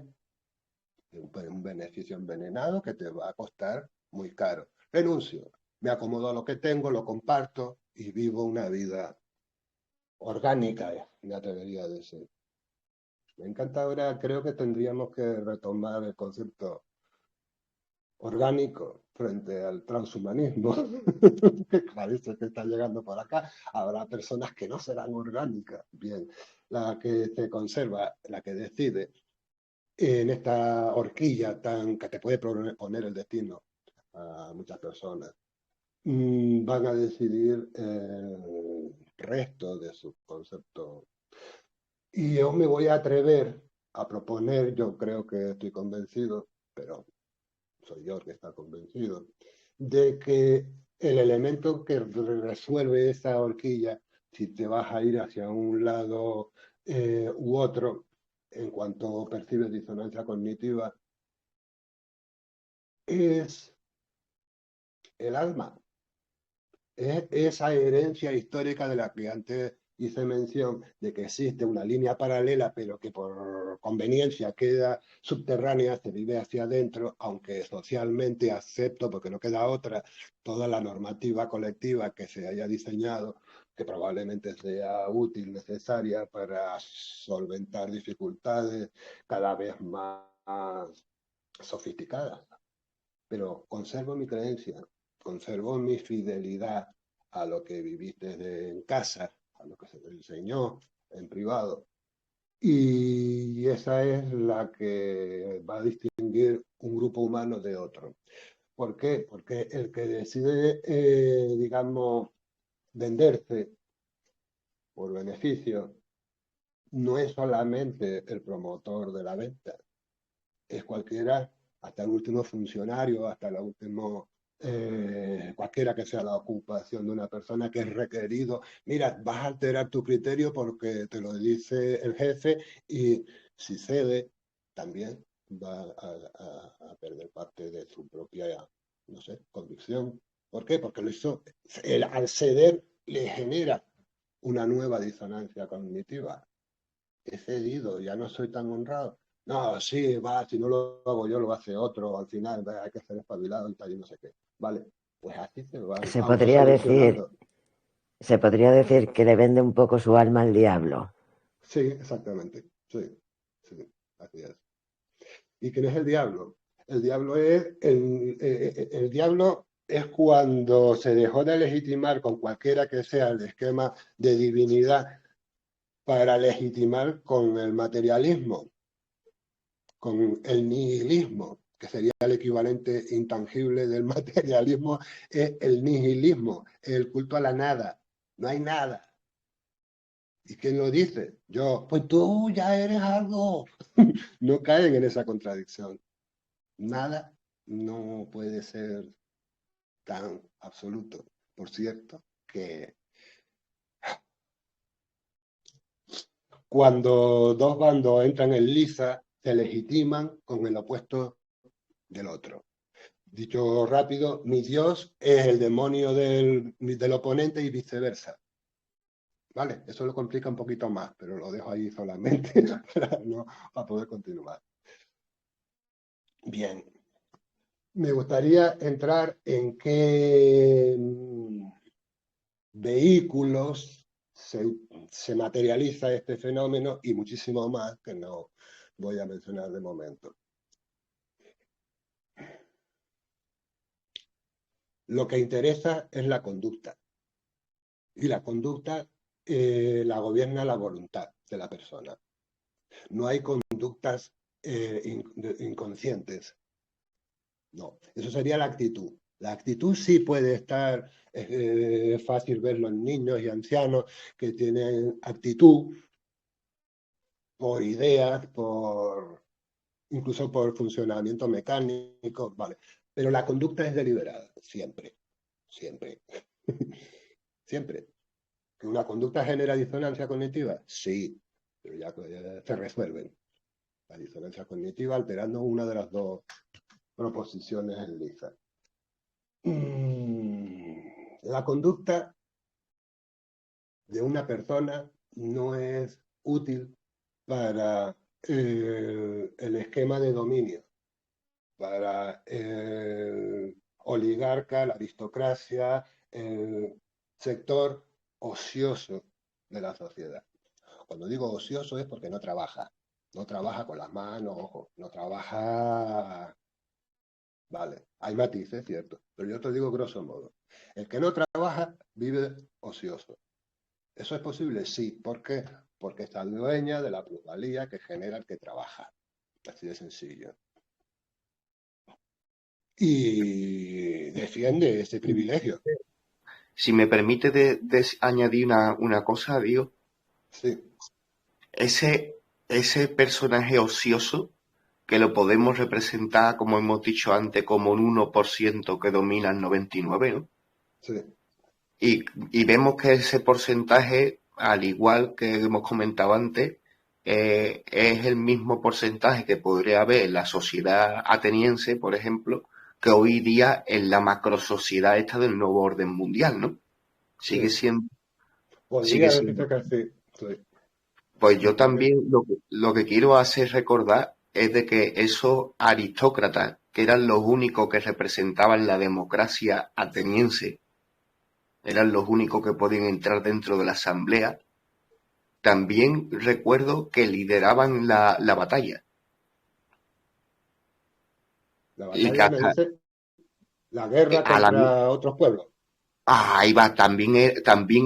un beneficio envenenado que te va a costar muy caro. Renuncio, me acomodo a lo que tengo, lo comparto y vivo una vida orgánica, me atrevería a decir. Me encanta ahora, creo que tendríamos que retomar el concepto orgánico frente al transhumanismo, que parece que está llegando por acá. Habrá personas que no serán orgánicas. Bien, la que se conserva, la que decide en esta horquilla tan que te puede poner el destino a muchas personas, van a decidir el resto de sus conceptos. Y yo me voy a atrever a proponer, yo creo que estoy convencido, pero soy yo el que está convencido, de que el elemento que resuelve esa horquilla, si te vas a ir hacia un lado u otro, en cuanto percibes disonancia cognitiva, es el alma, es esa herencia histórica de la que antes hice mención, de que existe una línea paralela, pero que por conveniencia queda subterránea, se vive hacia adentro, aunque socialmente acepto, porque no queda otra, toda la normativa colectiva que se haya diseñado, que probablemente sea útil, necesaria para solventar dificultades cada vez más sofisticadas. Pero conservo mi creencia, conservo mi fidelidad a lo que viviste en casa, a lo que se te enseñó en privado. Y esa es la que va a distinguir un grupo humano de otro. ¿Por qué? Porque el que decide, digamos, venderse por beneficio no es solamente el promotor de la venta, es cualquiera, hasta el último funcionario, hasta el último, cualquiera que sea la ocupación de una persona que es requerido. Mira, vas a alterar tu criterio porque te lo dice el jefe y si cede, también va a perder parte de su propia, no sé, convicción. ¿Por qué? Porque lo hizo, al ceder le genera una nueva disonancia cognitiva. He cedido, ya no soy tan honrado. No, sí, va, si no lo hago yo, lo hace otro, al final hay que ser espabilado y tal, y no sé qué. Vale, pues así se van Se podría decir, autosolucionando. se podría decir que le vende un poco su alma al diablo. Sí, exactamente, sí, sí, así es. ¿Y quién es el diablo? El diablo es, el diablo es cuando se dejó de legitimar con cualquiera que sea el esquema de divinidad para legitimar con el materialismo, con el nihilismo, que sería el equivalente intangible del materialismo, es el nihilismo, el culto a la nada. No hay nada. ¿Y quién lo dice? Yo, pues tú ya eres algo. No caen en esa contradicción. Nada no puede ser tan absoluto. Por cierto, que cuando dos bandos entran en liza, se legitiman con el opuesto del otro. Dicho rápido, mi Dios es el demonio del oponente y viceversa. Vale, eso lo complica un poquito más, pero lo dejo ahí solamente para, no, para poder continuar. Bien, me gustaría entrar en qué vehículos se materializa este fenómeno y muchísimo más que no voy a mencionar de momento. Lo que interesa es la conducta. Y la conducta la gobierna la voluntad de la persona. No hay conductas inconscientes. No, eso sería la actitud. La actitud sí puede estar, fácil verlo en niños y ancianos que tienen actitud por ideas, incluso por funcionamiento mecánico, vale. Pero la conducta es deliberada, siempre, siempre, siempre. ¿Que una conducta genera disonancia cognitiva? Sí, pero ya se resuelven. La disonancia cognitiva alterando una de las dos proposiciones en lisa. La conducta de una persona no es útil para el esquema de dominio, para el oligarca, la aristocracia, el sector ocioso de la sociedad. Cuando digo ocioso es porque no trabaja. no trabaja con las manos, ojo, no trabaja. Vale, hay matices, cierto, pero yo te digo grosso modo. El que no trabaja vive ocioso. ¿Eso es posible? Sí. ¿Por qué? Porque está dueña de la plusvalía que genera el que trabaja. Así de sencillo. Y defiende ese privilegio. Si me permite añadir una cosa, digo, Sí, ese personaje ocioso que lo podemos representar, como hemos dicho antes, como un 1% que domina el 99%, ¿no? sí, Y vemos que ese porcentaje, al igual que hemos comentado antes, es el mismo porcentaje que podría haber en la sociedad ateniense, por ejemplo, que hoy día en la macrosociedad esta del nuevo orden mundial, ¿no? Sigue sí. siendo, sigue Podría siendo. decirse que sí. Sí. Pues Sí, yo también lo que quiero hacer recordar es de que esos aristócratas, que eran los únicos que representaban la democracia ateniense, eran los únicos que podían entrar dentro de la asamblea, también recuerdo que lideraban la batalla. la Y que batalla me hasta dice la guerra a la, contra otros pueblos. ahí va, también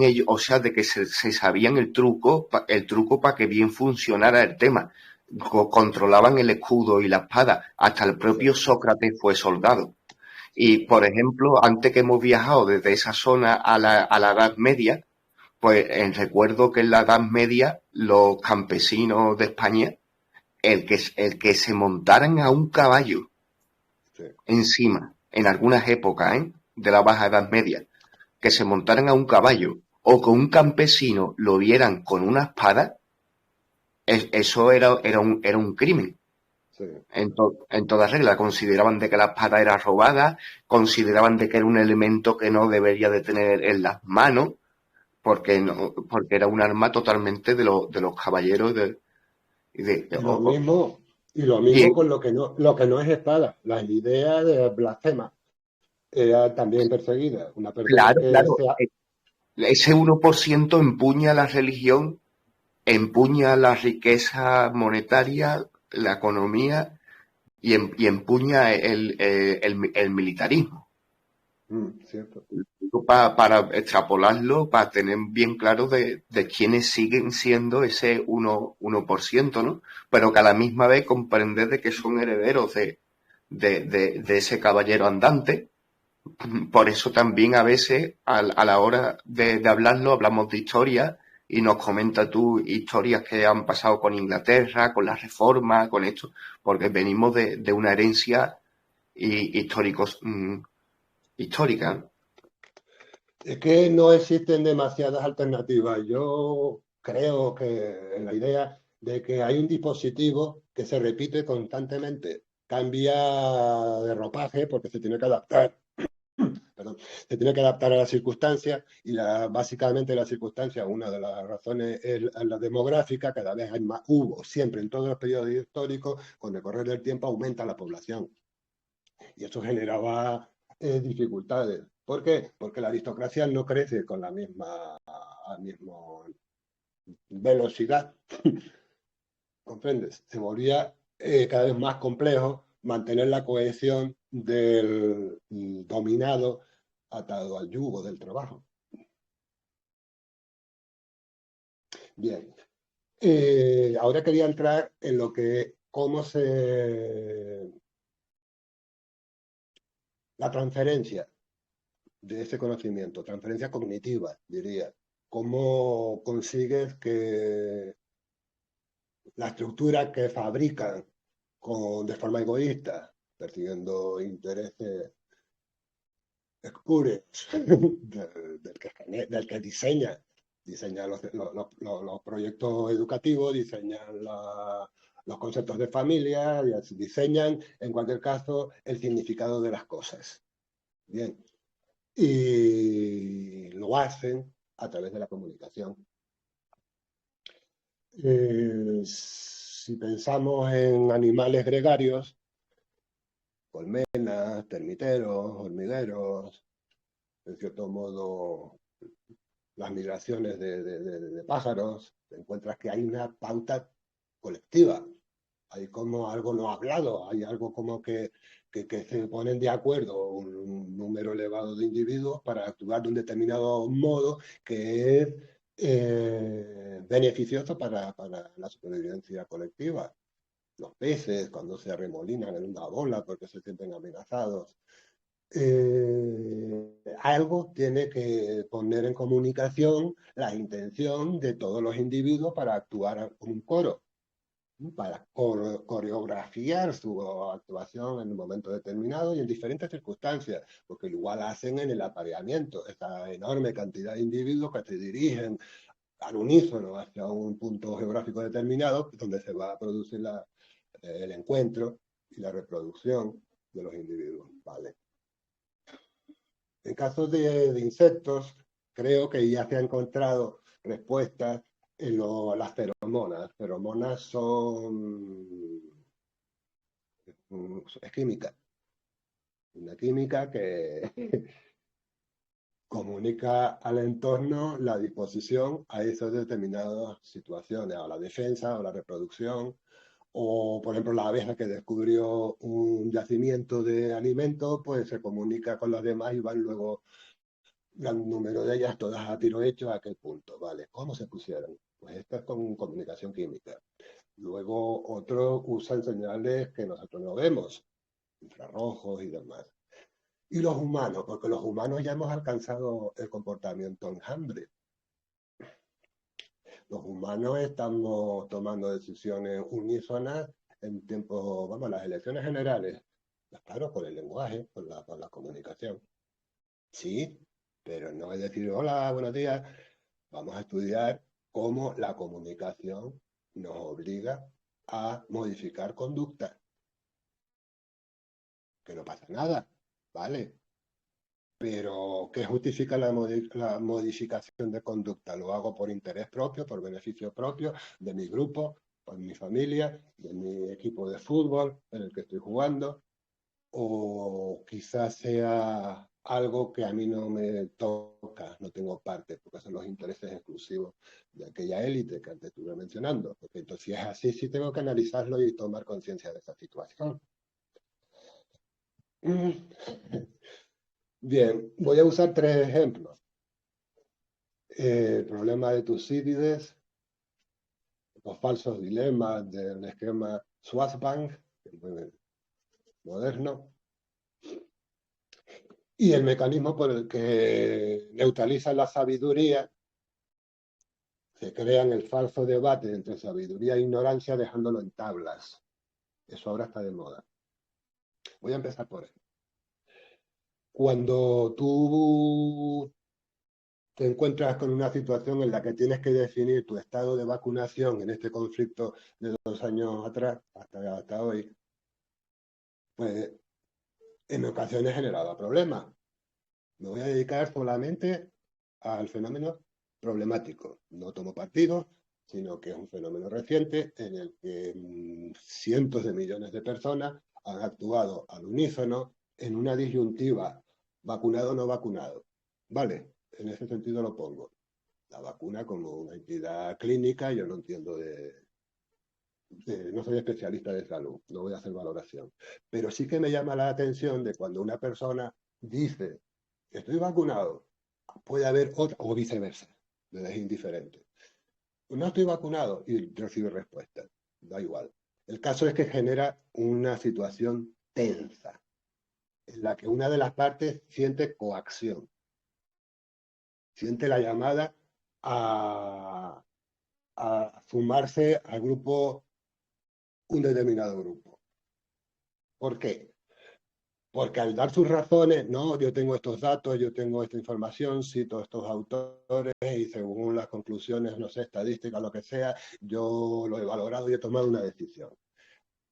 ellos, o sea, de que se sabían el truco para que bien funcionara el tema. Controlaban el escudo y la espada. Hasta el Sí, propio Sócrates fue soldado. Y, por ejemplo, antes que hemos viajado desde esa zona a la Edad Media, pues recuerdo que en la Edad Media los campesinos de España, el que se montaran a un caballo sí. encima, en algunas épocas, de la Baja Edad Media, que se montaran a un caballo o que un campesino lo vieran con una espada, eso era un crimen. Sí. En toda regla, consideraban de que la espada era robada, consideraban de que era un elemento que no debería de tener en las manos, porque no, porque era un arma totalmente de los caballeros Y lo mismo, y con lo que no es espada. La idea de blasfema era también perseguida. Una persona claro, que claro, sea. ese 1% empuña la religión, empuña la riqueza monetaria, la economía y empuña el militarismo. Cierto. Para extrapolarlo, para tener bien claro de quiénes siguen siendo ese 1%, ¿no? Pero que a la misma vez comprender de que son herederos de ese caballero andante. Por eso también a veces a la hora de hablarlo hablamos de historia y nos comenta tú historias que han pasado con Inglaterra, con la Reforma, con esto, porque venimos de una herencia histórica, ¿no? Es que no existen demasiadas alternativas. Yo creo que en la idea de que hay un dispositivo que se repite constantemente, cambia de ropaje porque se tiene que adaptar, perdón, se tiene que adaptar a las circunstancias y básicamente la circunstancia, una de las razones es la demográfica, cada vez hay más, hubo siempre en todos los periodos históricos, con el correr del tiempo aumenta la población y eso generaba dificultades. ¿Por qué? Porque la aristocracia no crece con la misma velocidad, ¿comprendes? Se volvía cada vez más complejo mantener la cohesión del dominado atado al yugo del trabajo. Bien, ahora quería entrar en lo que, la transferencia de ese conocimiento, transferencia cognitiva, diría. ¿Cómo consigues que la estructura que fabrican de forma egoísta, persiguiendo intereses espurios del que diseña los proyectos educativos, diseña los conceptos de familia, diseñan, en cualquier caso, el significado de las cosas? Bien, y lo hacen a través de la comunicación. Si pensamos en animales gregarios, colmenas, termiteros, hormigueros, en cierto modo las migraciones de pájaros, encuentras que hay una pauta colectiva. Hay como algo no hablado, hay algo como que se ponen de acuerdo un número elevado de individuos para actuar de un determinado modo que es beneficioso para la supervivencia colectiva. Los peces, cuando se arremolinan en una bola porque se sienten amenazados. Algo tiene que poner en comunicación la intención de todos los individuos para actuar como un coro, para coreografiar su actuación en un momento determinado y en diferentes circunstancias, porque igual hacen en el apareamiento, esta enorme cantidad de individuos que se dirigen al unísono hacia un punto geográfico determinado, donde se va a producir el encuentro y la reproducción de los individuos. ¿Vale? En caso de insectos, creo que ya se han encontrado respuestas en las feromonas. Las feromonas es química. Una química que comunica al entorno la disposición a esas determinadas situaciones, a la defensa o la reproducción, o por ejemplo la abeja que descubrió un yacimiento de alimentos, pues se comunica con los demás y van luego gran número de ellas todas a tiro hecho a aquel punto, ¿vale? ¿Cómo se pusieron? Pues esto es con comunicación química. Luego otros usan señales que nosotros no vemos, infrarrojos y demás. Y los humanos, porque los humanos ya hemos alcanzado el comportamiento enjambre. Los humanos estamos tomando decisiones unísonas en tiempo, vamos, las elecciones generales. Pues claro, por el lenguaje, por la comunicación. Sí, pero no es decir, hola, buenos días. Vamos a estudiar cómo la comunicación nos obliga a modificar conducta. Que no pasa nada, ¿vale? Pero, ¿qué justifica la modificación de conducta? ¿Lo hago por interés propio, por beneficio propio, de mi grupo, por mi familia, de mi equipo de fútbol en el que estoy jugando? ¿O quizás sea algo que a mí no me toca, no tengo parte, porque son los intereses exclusivos de aquella élite que antes estuve mencionando? Porque entonces, si es así, sí tengo que analizarlo y tomar conciencia de esa situación. Bien, voy a usar 3 ejemplos. El problema de Tucídides, los falsos dilemas del esquema Schwarzbank, muy moderno, y el mecanismo por el que neutraliza la sabiduría, se crean el falso debate entre sabiduría e ignorancia dejándolo en tablas. Eso ahora está de moda. Voy a empezar por él. Cuando tú te encuentras con una situación en la que tienes que definir tu estado de vacunación en este conflicto de 2 años atrás, hasta hoy, pues en ocasiones generaba problemas. Me voy a dedicar solamente al fenómeno problemático. No tomo partido, sino que es un fenómeno reciente en el que cientos de millones de personas han actuado al unísono en una disyuntiva vacunado o no vacunado. Vale, en ese sentido lo pongo. La vacuna como una entidad clínica, yo no entiendo no soy especialista de salud, no voy a hacer valoración. Pero sí que me llama la atención de cuando una persona dice, estoy vacunado, puede haber otra, o viceversa, me es indiferente. No estoy vacunado y recibe respuesta, da igual. El caso es que genera una situación tensa, en la que una de las partes siente coacción, siente la llamada a sumarse al grupo, un determinado grupo. ¿Por qué? Porque al dar sus razones, no, yo tengo estos datos, yo tengo esta información, cito estos autores y según las conclusiones, no sé, estadísticas, lo que sea, yo lo he valorado y he tomado una decisión.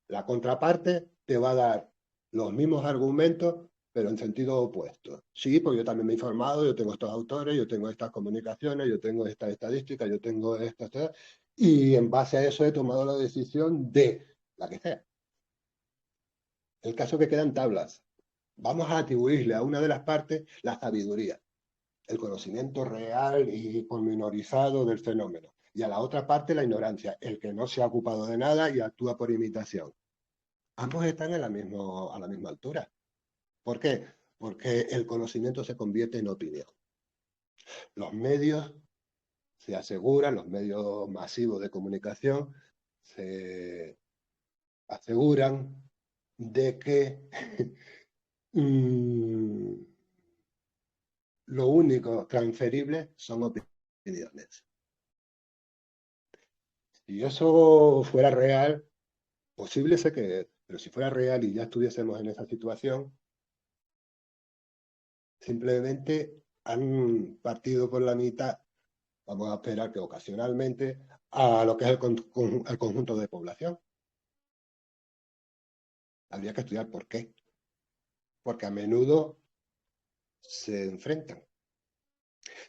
La contraparte te va a dar los mismos argumentos, pero en sentido opuesto. Sí, porque yo también me he informado, yo tengo estos autores, yo tengo estas comunicaciones, yo tengo estas estadísticas, yo tengo estas, y en base a eso he tomado la decisión de la que sea. El caso que quedan tablas. Vamos a atribuirle a una de las partes la sabiduría, el conocimiento real y pormenorizado del fenómeno. y a la otra parte la ignorancia, el que no se ha ocupado de nada y actúa por imitación. Ambos están a la misma altura. ¿Por qué? Porque el conocimiento se convierte en opinión. Los medios se aseguran, los medios masivos de comunicación se aseguran de que lo único transferible son opiniones. Si eso fuera real, posible sé que es, pero si fuera real y ya estuviésemos en esa situación, simplemente han partido por la mitad, vamos a esperar que ocasionalmente, a lo que es el conjunto de población. Habría que estudiar por qué. Porque a menudo se enfrentan.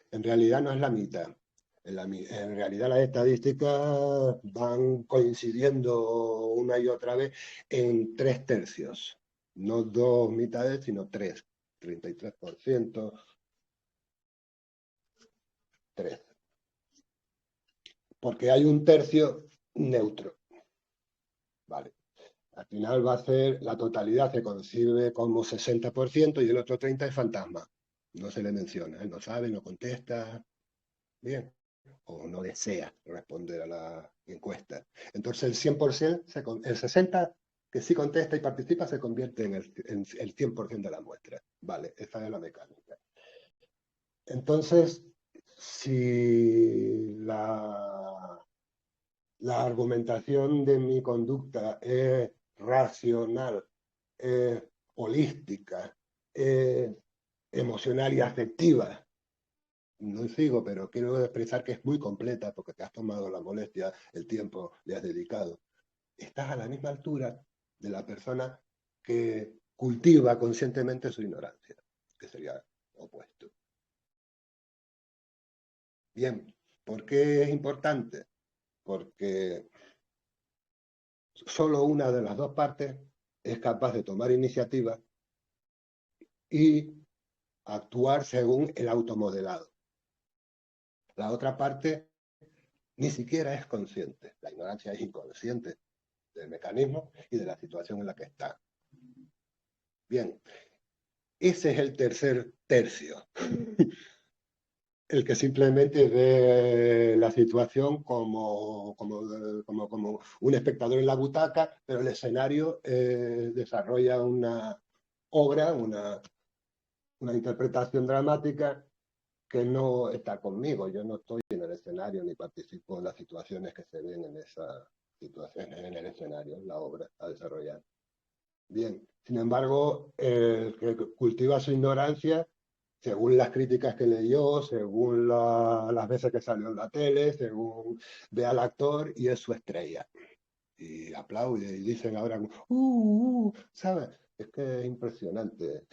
En realidad no es la mitad. En realidad las estadísticas van coincidiendo una y otra vez en 3/3. No 2 mitades, sino 3. 33%, 3. Porque hay un tercio neutro. Vale. Al final va a ser, la totalidad se concibe como 60% y el otro 30% es fantasma. No se le menciona, él no sabe, no contesta. Bien. O no desea responder a la encuesta. Entonces el 100%, el 60% que sí contesta y participa se convierte en el 100% de la muestra. Vale, esa es la mecánica. Entonces, si la argumentación de mi conducta es racional, es holística, es emocional y afectiva, no sigo, pero quiero expresar que es muy completa porque te has tomado la molestia, el tiempo le has dedicado. Estás a la misma altura de la persona que cultiva conscientemente su ignorancia, que sería opuesto. Bien, ¿por qué es importante? Porque solo una de las dos partes es capaz de tomar iniciativa y actuar según el automodelado. La otra parte ni siquiera es consciente. La ignorancia es inconsciente del mecanismo y de la situación en la que está. Bien, ese es el tercer tercio. El que simplemente ve la situación como un espectador en la butaca, pero el escenario desarrolla una obra, una interpretación dramática que no está conmigo. Yo no estoy en el escenario ni participo en las situaciones que se ven en esa situación, en el escenario, en la obra a desarrollar. Bien, sin embargo, el que cultiva su ignorancia, según las críticas que leyó, según las veces que salió en la tele, según ve al actor y es su estrella. Y aplaude y dicen ahora, ¿sabes? Es que es impresionante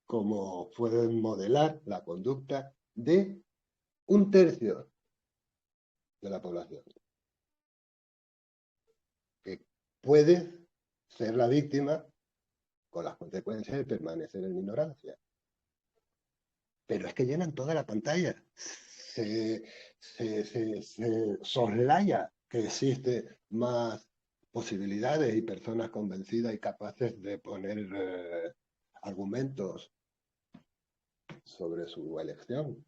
cómo pueden modelar la conducta de un tercio de la población, que puede ser la víctima con las consecuencias de permanecer en ignorancia. Pero es que llenan toda la pantalla. Se soslaya que existe más posibilidades y personas convencidas y capaces de poner argumentos sobre su elección.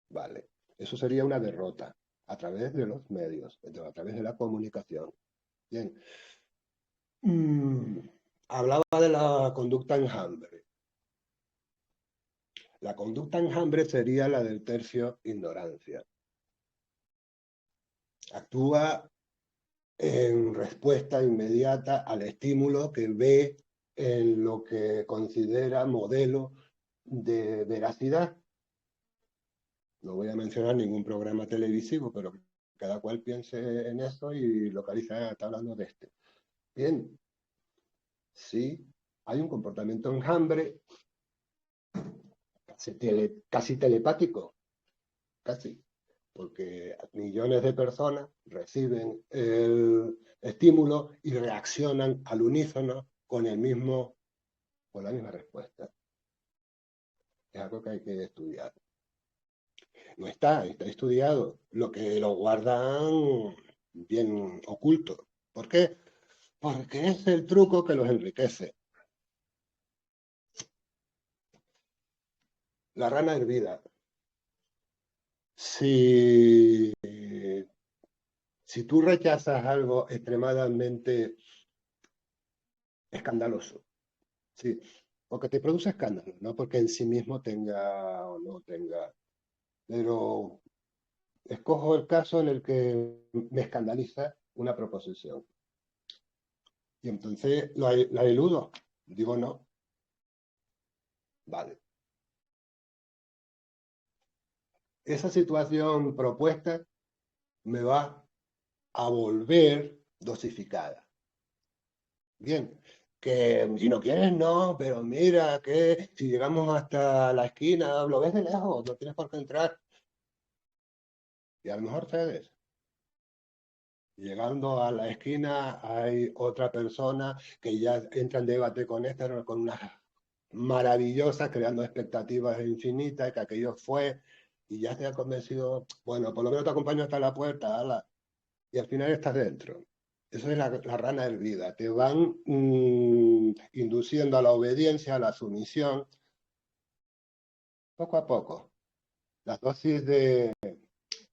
Vale, eso sería una derrota a través de los medios, a través de la comunicación. Bien. Hablaba de la conducta enjambre. La conducta enjambre sería la del tercio ignorancia. Actúa en respuesta inmediata al estímulo que ve en lo que considera modelo de veracidad. No voy a mencionar ningún programa televisivo, pero cada cual piense en eso y localiza, está hablando de este. Bien, sí, hay un comportamiento enjambre casi telepático, casi, porque millones de personas reciben el estímulo y reaccionan al unísono con la misma respuesta. Es algo que hay que estudiar. no está estudiado. Lo que lo guardan bien oculto. ¿Por qué? Porque es el truco que los enriquece. La rana hervida. Si, si tú rechazas algo extremadamente escandaloso, sí, porque te produce escándalo, no porque en sí mismo tenga o no tenga, pero escojo el caso en el que me escandaliza una proposición y entonces la eludo, digo no, vale. Esa situación propuesta me va a volver dosificada. Bien, que si no quieres, no, pero mira que si llegamos hasta la esquina, lo ves de lejos, no tienes por qué entrar. Y a lo mejor cedes. Llegando a la esquina hay otra persona que ya entra en debate con esta, con una maravillosa, creando expectativas infinitas, que aquello fue, y ya te ha convencido, bueno, por lo menos te acompaño hasta la puerta, ala, y al final estás dentro. Eso es la rana hervida. Te van induciendo a la obediencia, a la sumisión, poco a poco. Las dosis de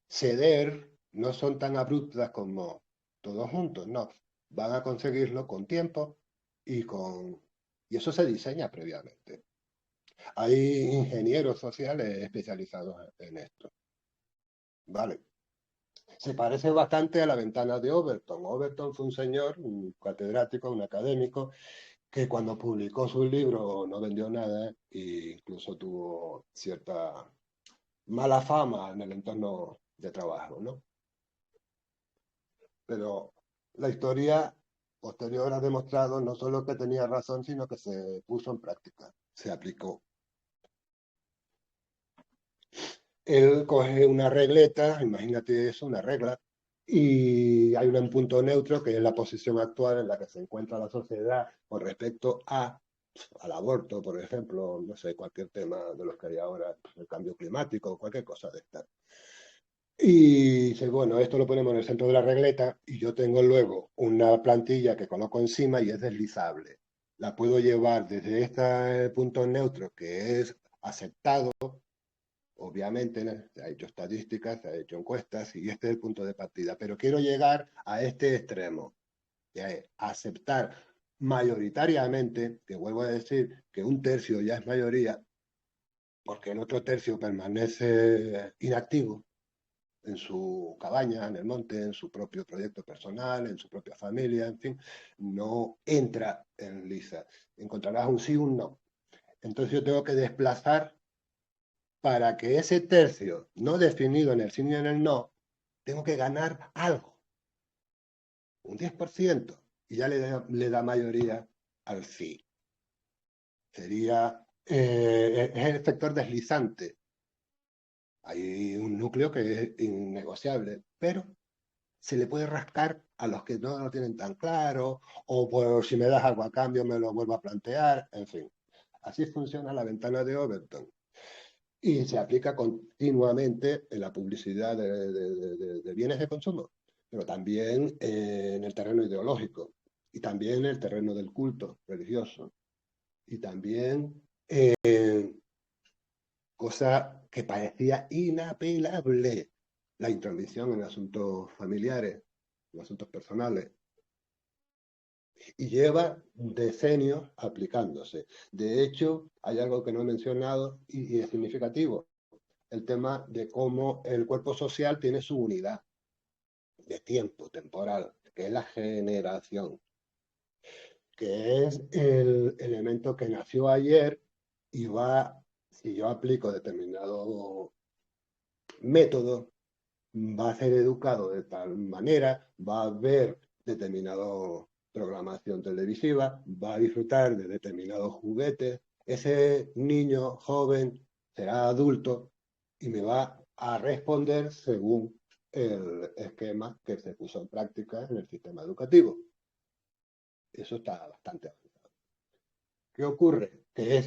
ceder no son tan abruptas como todos juntos, no. Van a conseguirlo con tiempo y eso se diseña previamente. Hay ingenieros sociales especializados en esto. Vale. Se parece bastante a la ventana de Overton. Overton fue un señor, un catedrático, un académico, que cuando publicó su libro no vendió nada e incluso tuvo cierta mala fama en el entorno de trabajo, ¿no? Pero la historia posterior ha demostrado no solo que tenía razón, sino que se puso en práctica, se aplicó. Él coge una regleta, imagínate eso, una regla, y hay un punto neutro que es la posición actual en la que se encuentra la sociedad con respecto al aborto, por ejemplo, no sé, cualquier tema de los que hay ahora, el cambio climático, cualquier cosa de esta. Y dice, bueno, esto lo ponemos en el centro de la regleta y yo tengo luego una plantilla que coloco encima y es deslizable. La puedo llevar desde este punto neutro que es aceptado, obviamente, ¿no? Se ha hecho estadísticas, se ha hecho encuestas y este es el punto de partida. Pero quiero llegar a este extremo, que es aceptar mayoritariamente, que vuelvo a decir que un tercio ya es mayoría, porque el otro tercio permanece inactivo en su cabaña, en el monte, en su propio proyecto personal, en su propia familia, en fin, no entra en lisa. Encontrarás un sí, un no. Entonces yo tengo que desplazar para que ese tercio no definido en el sí y en el no, tengo que ganar algo, un 10%, y ya le da mayoría al sí. Sería, es el factor deslizante. Hay un núcleo que es innegociable, pero se le puede rascar a los que no lo tienen tan claro, o por si me das algo a cambio me lo vuelvo a plantear, en fin. Así funciona la ventana de Overton. Y se aplica continuamente en la publicidad de bienes de consumo, pero también en el terreno ideológico, y también en el terreno del culto religioso, y también cosa que parecía inapelable, la intromisión en asuntos familiares, en asuntos personales, y lleva decenios aplicándose. De hecho, hay algo que no he mencionado y es significativo, el tema de cómo el cuerpo social tiene su unidad de tiempo temporal, que es la generación, que es el elemento que nació ayer y va, si yo aplico determinado método, va a ser educado de tal manera, va a ver determinada programación televisiva, va a disfrutar de determinados juguetes, ese niño joven será adulto y me va a responder según el esquema que se puso en práctica en el sistema educativo. Eso está bastante avanzado. ¿Qué ocurre? Que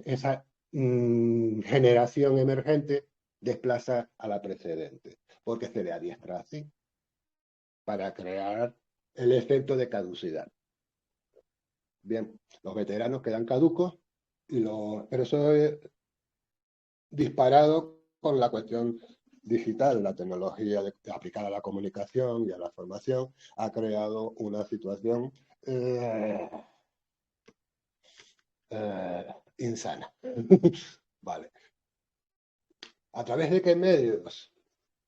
esa generación emergente desplaza a la precedente, porque se le adiestra así, para crear el efecto de caducidad. Bien, los veteranos quedan caducos, pero eso es disparado con la cuestión digital. La tecnología aplicada a la comunicación y a la formación ha creado una situación insana. Vale. ¿A través de qué medios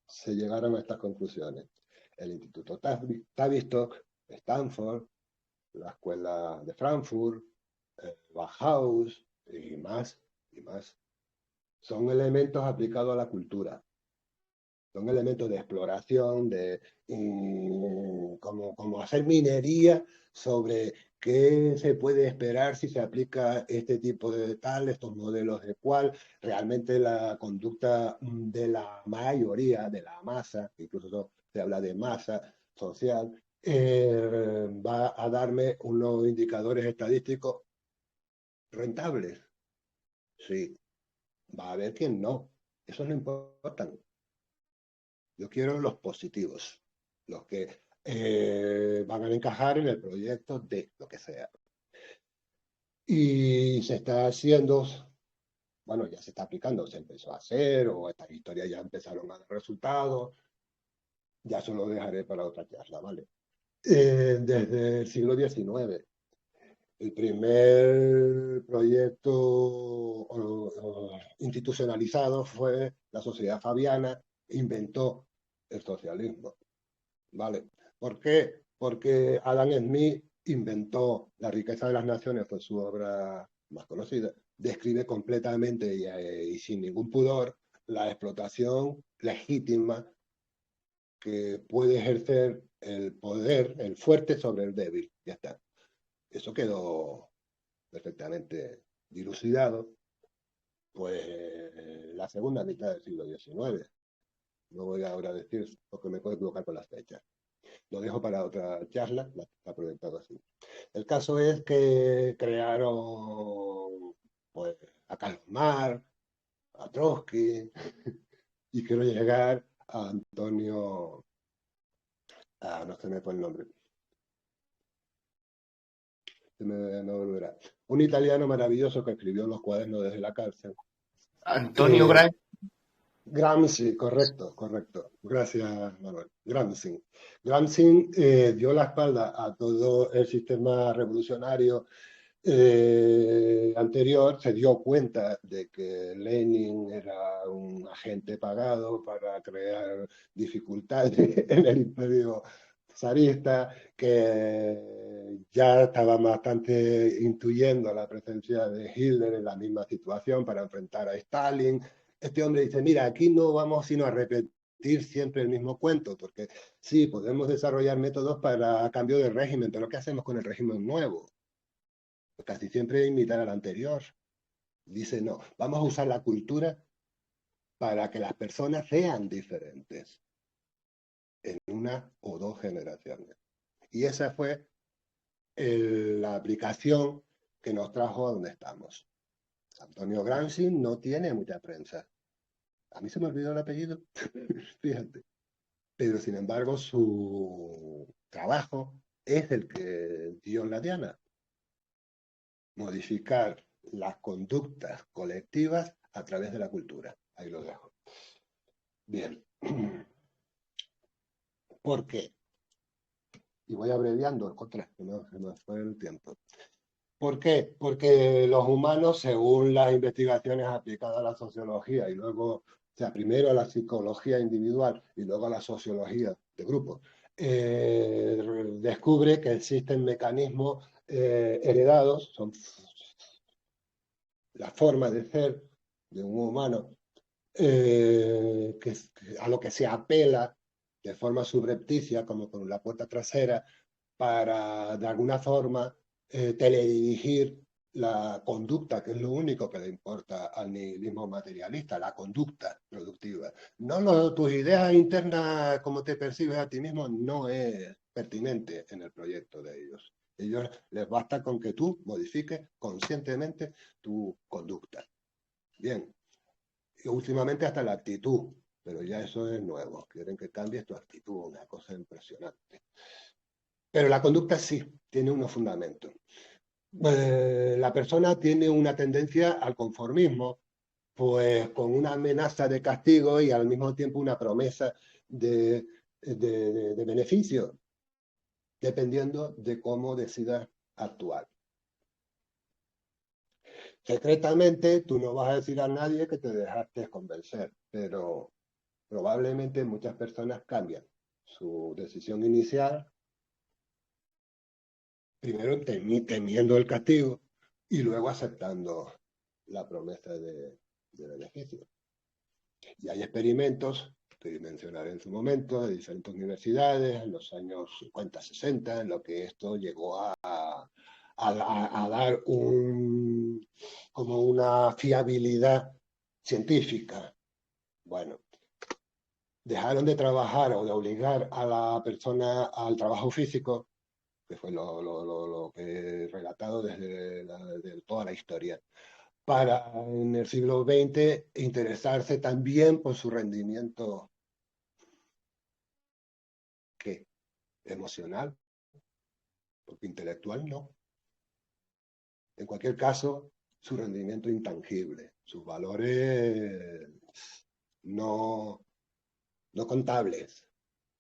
se llegaron a estas conclusiones? El Instituto Tavistock, Stanford, la Escuela de Frankfurt, Bauhaus y más, y más. Son elementos aplicados a la cultura. Son elementos de exploración, como hacer minería sobre qué se puede esperar si se aplica este tipo de tal, estos modelos de cual. Realmente la conducta de la mayoría, de la masa, incluso se habla de masa social, va a darme unos indicadores estadísticos rentables. Sí, va a haber quien no. Eso no importa. Yo quiero los positivos, los que van a encajar en el proyecto de lo que sea. Y se está haciendo, bueno, ya se está aplicando, se empezó a hacer, o estas historias ya empezaron a dar resultados. Ya se lo dejaré para otra charla, ¿vale? Desde el siglo XIX. El primer proyecto institucionalizado fue la Sociedad Fabiana, inventó el socialismo. ¿Vale? ¿Por qué? Porque Adam Smith inventó La riqueza de las naciones, fue su obra más conocida, describe completamente y sin ningún pudor la explotación legítima que puede ejercer el poder, el fuerte sobre el débil. Ya está. Eso quedó perfectamente dilucidado, pues la segunda mitad del siglo XIX. No voy ahora a decir porque me puedo equivocar con las fechas. Lo dejo para otra charla, la proyectado así. El caso es que crearon pues, a Karl Marx, a Trotsky, y quiero llegar a Antonio, no se me fue el nombre, se me volverá. Un italiano maravilloso que escribió Los cuadernos desde la cárcel. Antonio Gramsci. Gramsci, correcto, correcto. Gracias, Manuel. Gramsci. Gramsci dio la espalda a todo el sistema revolucionario anterior, se dio cuenta de que Lenin era un agente pagado para crear dificultades en el imperio zarista, que ya estaba bastante intuyendo la presencia de Hitler en la misma situación para enfrentar a Stalin. Este hombre dice, mira, aquí no vamos sino a repetir siempre el mismo cuento, porque sí, podemos desarrollar métodos para cambio de régimen, pero ¿qué hacemos con el régimen nuevo? Casi siempre imitar al anterior. Dice, no, vamos a usar la cultura para que las personas sean diferentes en una o dos generaciones. Y esa fue la aplicación que nos trajo a donde estamos. Antonio Gramsci no tiene mucha prensa. A mí se me olvidó el apellido, fíjate. Pero sin embargo su trabajo es el que dio en la diana. Modificar las conductas colectivas a través de la cultura. Ahí lo dejo. Bien. ¿Por qué? Y voy abreviando, contra, que no se nos fue el tiempo. ¿Por qué? Porque los humanos, según las investigaciones aplicadas a la sociología y luego, o sea, primero a la psicología individual y luego a la sociología de grupo, descubre que existen mecanismos heredados, son la forma de ser de un humano a lo que se apela de forma subrepticia, como por la puerta trasera, para de alguna forma teledirigir la conducta, que es lo único que le importa al nihilismo materialista, la conducta productiva. No, tus ideas internas, cómo te percibes a ti mismo, no es pertinente en el proyecto de ellos. Ellos les basta con que tú modifiques conscientemente tu conducta. Bien, Y últimamente hasta la actitud, pero ya eso es nuevo. Quieren que cambies tu actitud, una cosa impresionante. Pero la conducta sí, tiene unos fundamentos. La persona tiene una tendencia al conformismo, pues con una amenaza de castigo y al mismo tiempo una promesa de beneficio, dependiendo de cómo decidas actuar. Secretamente, tú no vas a decir a nadie que te dejaste convencer, pero probablemente muchas personas cambian su decisión inicial, primero temiendo el castigo y luego aceptando la promesa de beneficio. Y hay experimentos que mencionaré en su momento de diferentes universidades en los años 50, 60, en lo que esto llegó a dar como una fiabilidad científica. Bueno, dejaron de trabajar o de obligar a la persona al trabajo físico, que fue lo que he relatado desde toda la historia, para en el siglo XX interesarse también por su rendimiento, ¿qué? Emocional, porque intelectual no. En cualquier caso, su rendimiento intangible, sus valores no, no contables.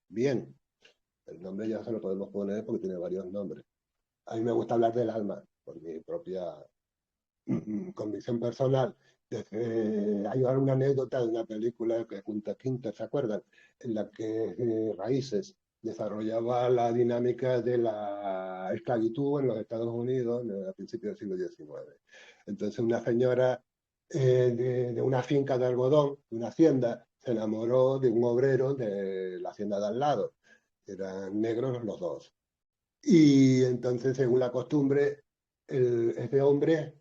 Bien, el nombre ya se lo podemos poner porque tiene varios nombres. A mí me gusta hablar del alma, por mi propia convicción personal. Hay una anécdota de una película que Kunta Quinte, ¿se acuerdan? En la que Raíces desarrollaba la dinámica de la esclavitud en los Estados Unidos a principios del siglo XIX. Entonces una señora de una finca de algodón, de una hacienda, se enamoró de un obrero de la hacienda de al lado. Eran negros los dos. Y entonces, según la costumbre, este hombre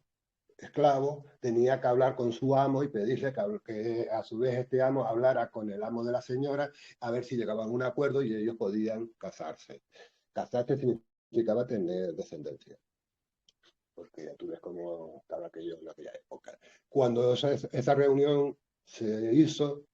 esclavo tenía que hablar con su amo y pedirle que a su vez este amo hablara con el amo de la señora a ver si llegaban a un acuerdo y ellos podían casarse. Casarse significaba tener descendencia, porque ya tú ves cómo estaba aquello en aquella época. Cuando esa reunión se hizo,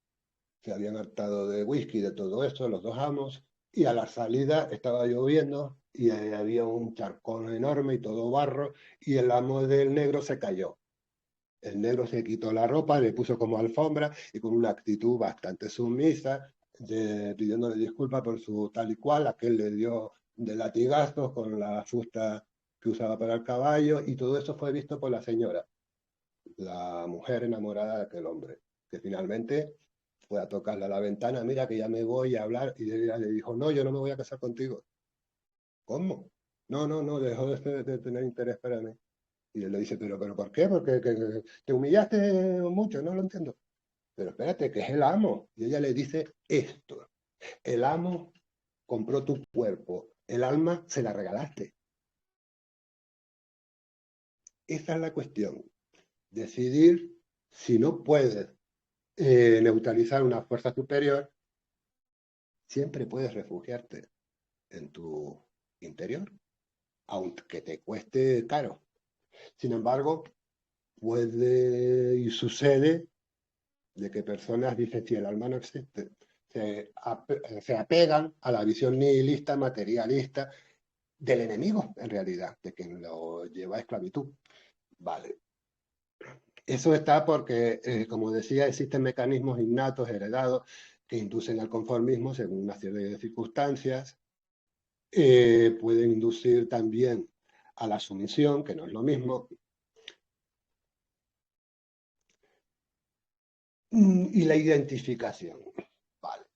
se habían hartado de whisky, de todo esto, los dos amos, y a la salida estaba lloviendo y había un charcón enorme y todo barro, y el amo del negro se cayó. El negro se quitó la ropa, le puso como alfombra y con una actitud bastante sumisa, pidiéndole disculpas por su tal y cual, aquel le dio de latigazos con la fusta que usaba para el caballo y todo eso fue visto por la señora, la mujer enamorada de aquel hombre, que finalmente fue a tocarle a la ventana, mira que ya me voy a hablar, y ella le dijo, no, yo no me voy a casar contigo. ¿Cómo? No, no, no, dejó de tener interés para mí. Y él le dice, pero ¿por qué? Porque que te humillaste mucho, no lo entiendo. Pero espérate, que es el amo. Y ella le dice esto, el amo compró tu cuerpo, el alma se la regalaste. Esa es la cuestión. Decidir si no puedes neutralizar una fuerza superior, siempre puedes refugiarte en tu interior, aunque te cueste caro. Sin embargo, puede y sucede de que personas dicen si el alma no existe, se apegan a la visión nihilista, materialista del enemigo, en realidad, de quien lo lleva a esclavitud. Vale. Eso está porque, como decía, existen mecanismos innatos, heredados, que inducen al conformismo según una serie de circunstancias. Pueden inducir también a la sumisión, que no es lo mismo. Y la identificación. Vale.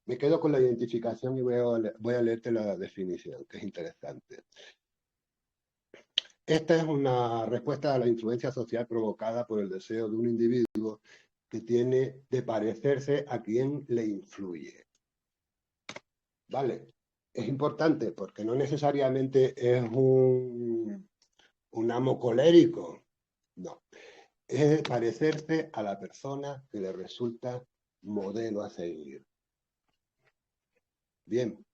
Me quedo con la identificación y voy a leerte la definición, que es interesante. Esta es una respuesta a la influencia social provocada por el deseo de un individuo que tiene de parecerse a quien le influye. ¿Vale? Es importante porque no necesariamente es un amo colérico, no. Es parecerse a la persona que le resulta modelo a seguir. Bien,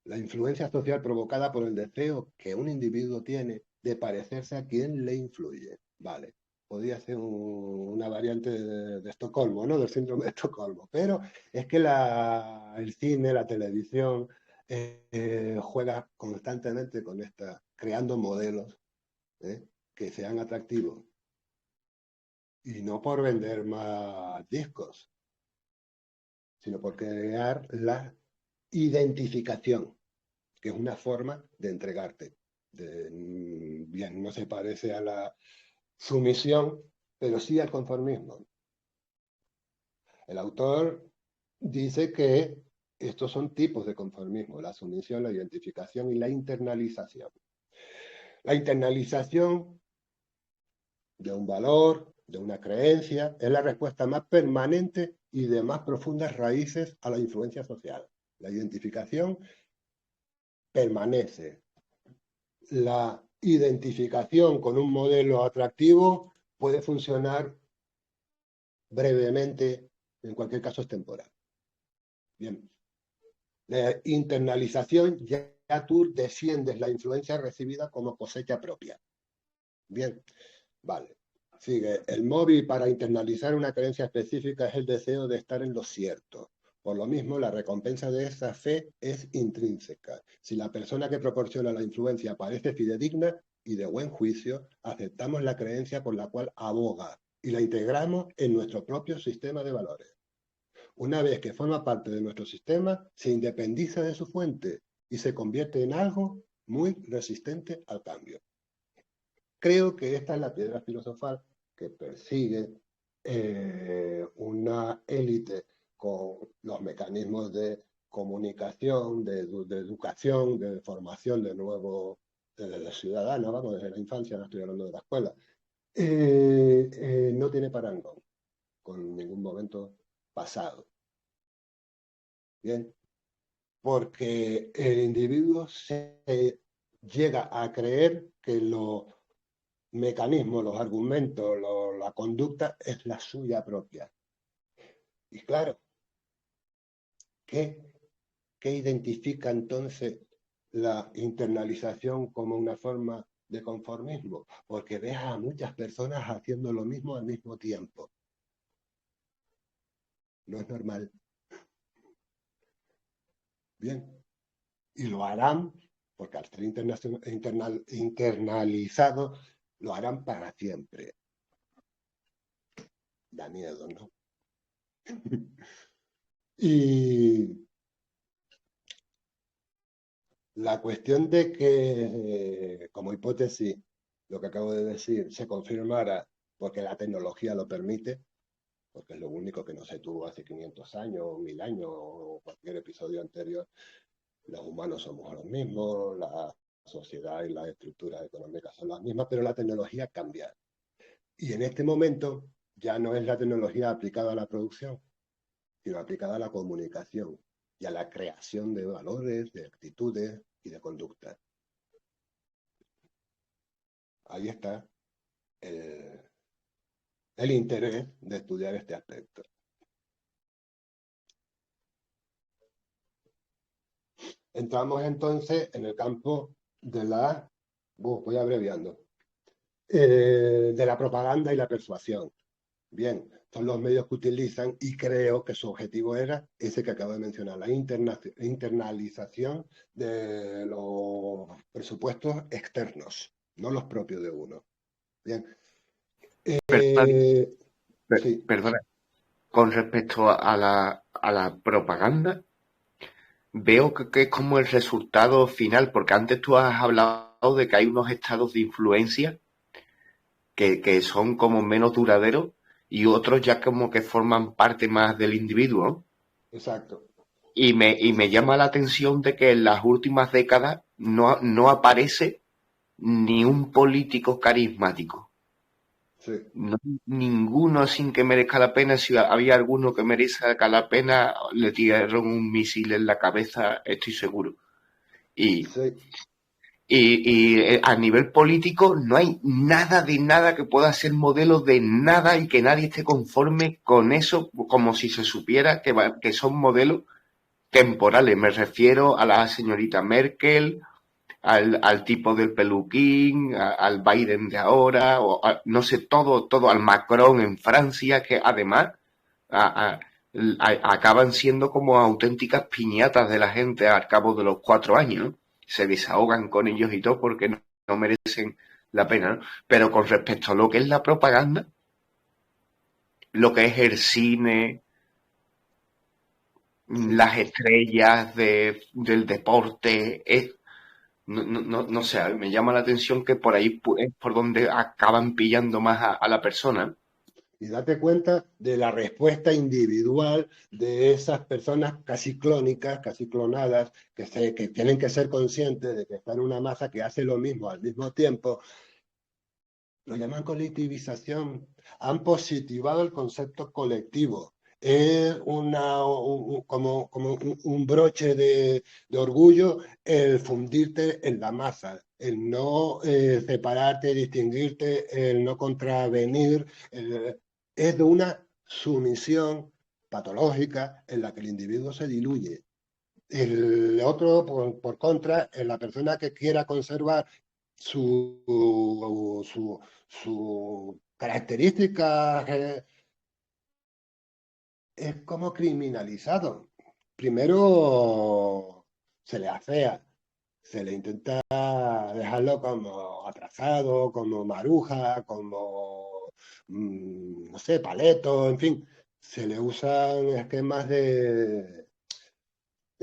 la influencia social provocada por el deseo que un individuo tiene de parecerse a quien le influye. Vale, podía ser una variante de Estocolmo, ¿no? Del síndrome de Estocolmo. Pero es que el cine, la televisión, juega constantemente con creando modelos, ¿eh? Que sean atractivos. Y no por vender más discos, sino por crear la identificación, que es una forma de entregarte. Bien, no se parece a la sumisión, pero sí al conformismo. El autor dice que estos son tipos de conformismo: la sumisión, la identificación y la internalización. La internalización de un valor, de una creencia, es la respuesta más permanente y de más profundas raíces a la influencia social. La identificación permanece. La identificación con un modelo atractivo puede funcionar brevemente, en cualquier caso es temporal. Bien. La internalización, ya tú desciendes la influencia recibida como cosecha propia. Bien, vale. Sigue. El móvil para internalizar una creencia específica es el deseo de estar en lo cierto. Por lo mismo, la recompensa de esa fe es intrínseca. Si la persona que proporciona la influencia parece fidedigna y de buen juicio, aceptamos la creencia por la cual aboga y la integramos en nuestro propio sistema de valores. Una vez que forma parte de nuestro sistema, se independiza de su fuente y se convierte en algo muy resistente al cambio. Creo que esta es la piedra filosofal que persigue una élite con los mecanismos de comunicación, de educación, de formación de nuevo ciudadana, vamos, desde la infancia, no estoy hablando de la escuela. No tiene parangón con ningún momento pasado. Bien, porque el individuo se llega a creer que los mecanismos, los argumentos, la conducta es la suya propia. Y claro, ¿qué identifica entonces la internalización como una forma de conformismo? Porque ves a muchas personas haciendo lo mismo al mismo tiempo. No es normal. Bien, y lo harán, porque al ser internalizado, lo harán para siempre. Da miedo, ¿no? Y la cuestión de que, como hipótesis, lo que acabo de decir, se confirmara porque la tecnología lo permite, porque es lo único que no se tuvo hace 500 años, 1000 años, o cualquier episodio anterior. Los humanos somos los mismos, la sociedad y las estructuras económicas son las mismas, pero la tecnología cambia. Y en este momento ya no es la tecnología aplicada a la producción, sino aplicada a la comunicación y a la creación de valores, de actitudes y de conductas. Ahí está el interés de estudiar este aspecto. Entramos entonces en el campo de voy abreviando, de la propaganda y la persuasión. Bien, son los medios que utilizan y creo que su objetivo era ese que acabo de mencionar, la internalización de los presupuestos externos, no los propios de uno. Bien. Sí. Perdona, con respecto a la propaganda, veo que es como el resultado final, porque antes tú has hablado de que hay unos estados de influencia que son como menos duraderos y otros ya como que forman parte más del individuo, ¿no? Exacto. Y me llama la atención de que en las últimas décadas no aparece ni un político carismático. Sí. No, ninguno sin que merezca la pena. Si había alguno que merezca la pena, le tiraron un misil en la cabeza, estoy seguro. Y, sí. y a nivel político no hay nada de nada que pueda ser modelo de nada y que nadie esté conforme con eso, como si se supiera que son modelos temporales. Me refiero a la señorita Merkel, al tipo del peluquín, al Biden de ahora, no sé, todo, al Macron en Francia, que además a- a- acaban siendo como auténticas piñatas de la gente al cabo de los 4 años, ¿no? Se desahogan con ellos y todo porque no merecen la pena, ¿no? Pero con respecto a lo que es la propaganda, lo que es el cine, Sí. las estrellas del deporte, no sé, me llama la atención que por ahí es por donde acaban pillando más a la persona. Y date cuenta de la respuesta individual de esas personas casi clónicas, casi clonadas, que tienen que ser conscientes de que están en una masa que hace lo mismo al mismo tiempo. Lo llaman colectivización. Han positivado el concepto colectivo. Es como un broche de orgullo el fundirte en la masa, el no separarte, distinguirte, el no contravenir. Es de una sumisión patológica en la que el individuo se diluye. El otro, por contra, es la persona que quiera conservar su, su característica es como criminalizado. Primero se le afea, se le intenta dejarlo como atrasado, como maruja, como, no sé, paleto, en fin. Se le usan esquemas de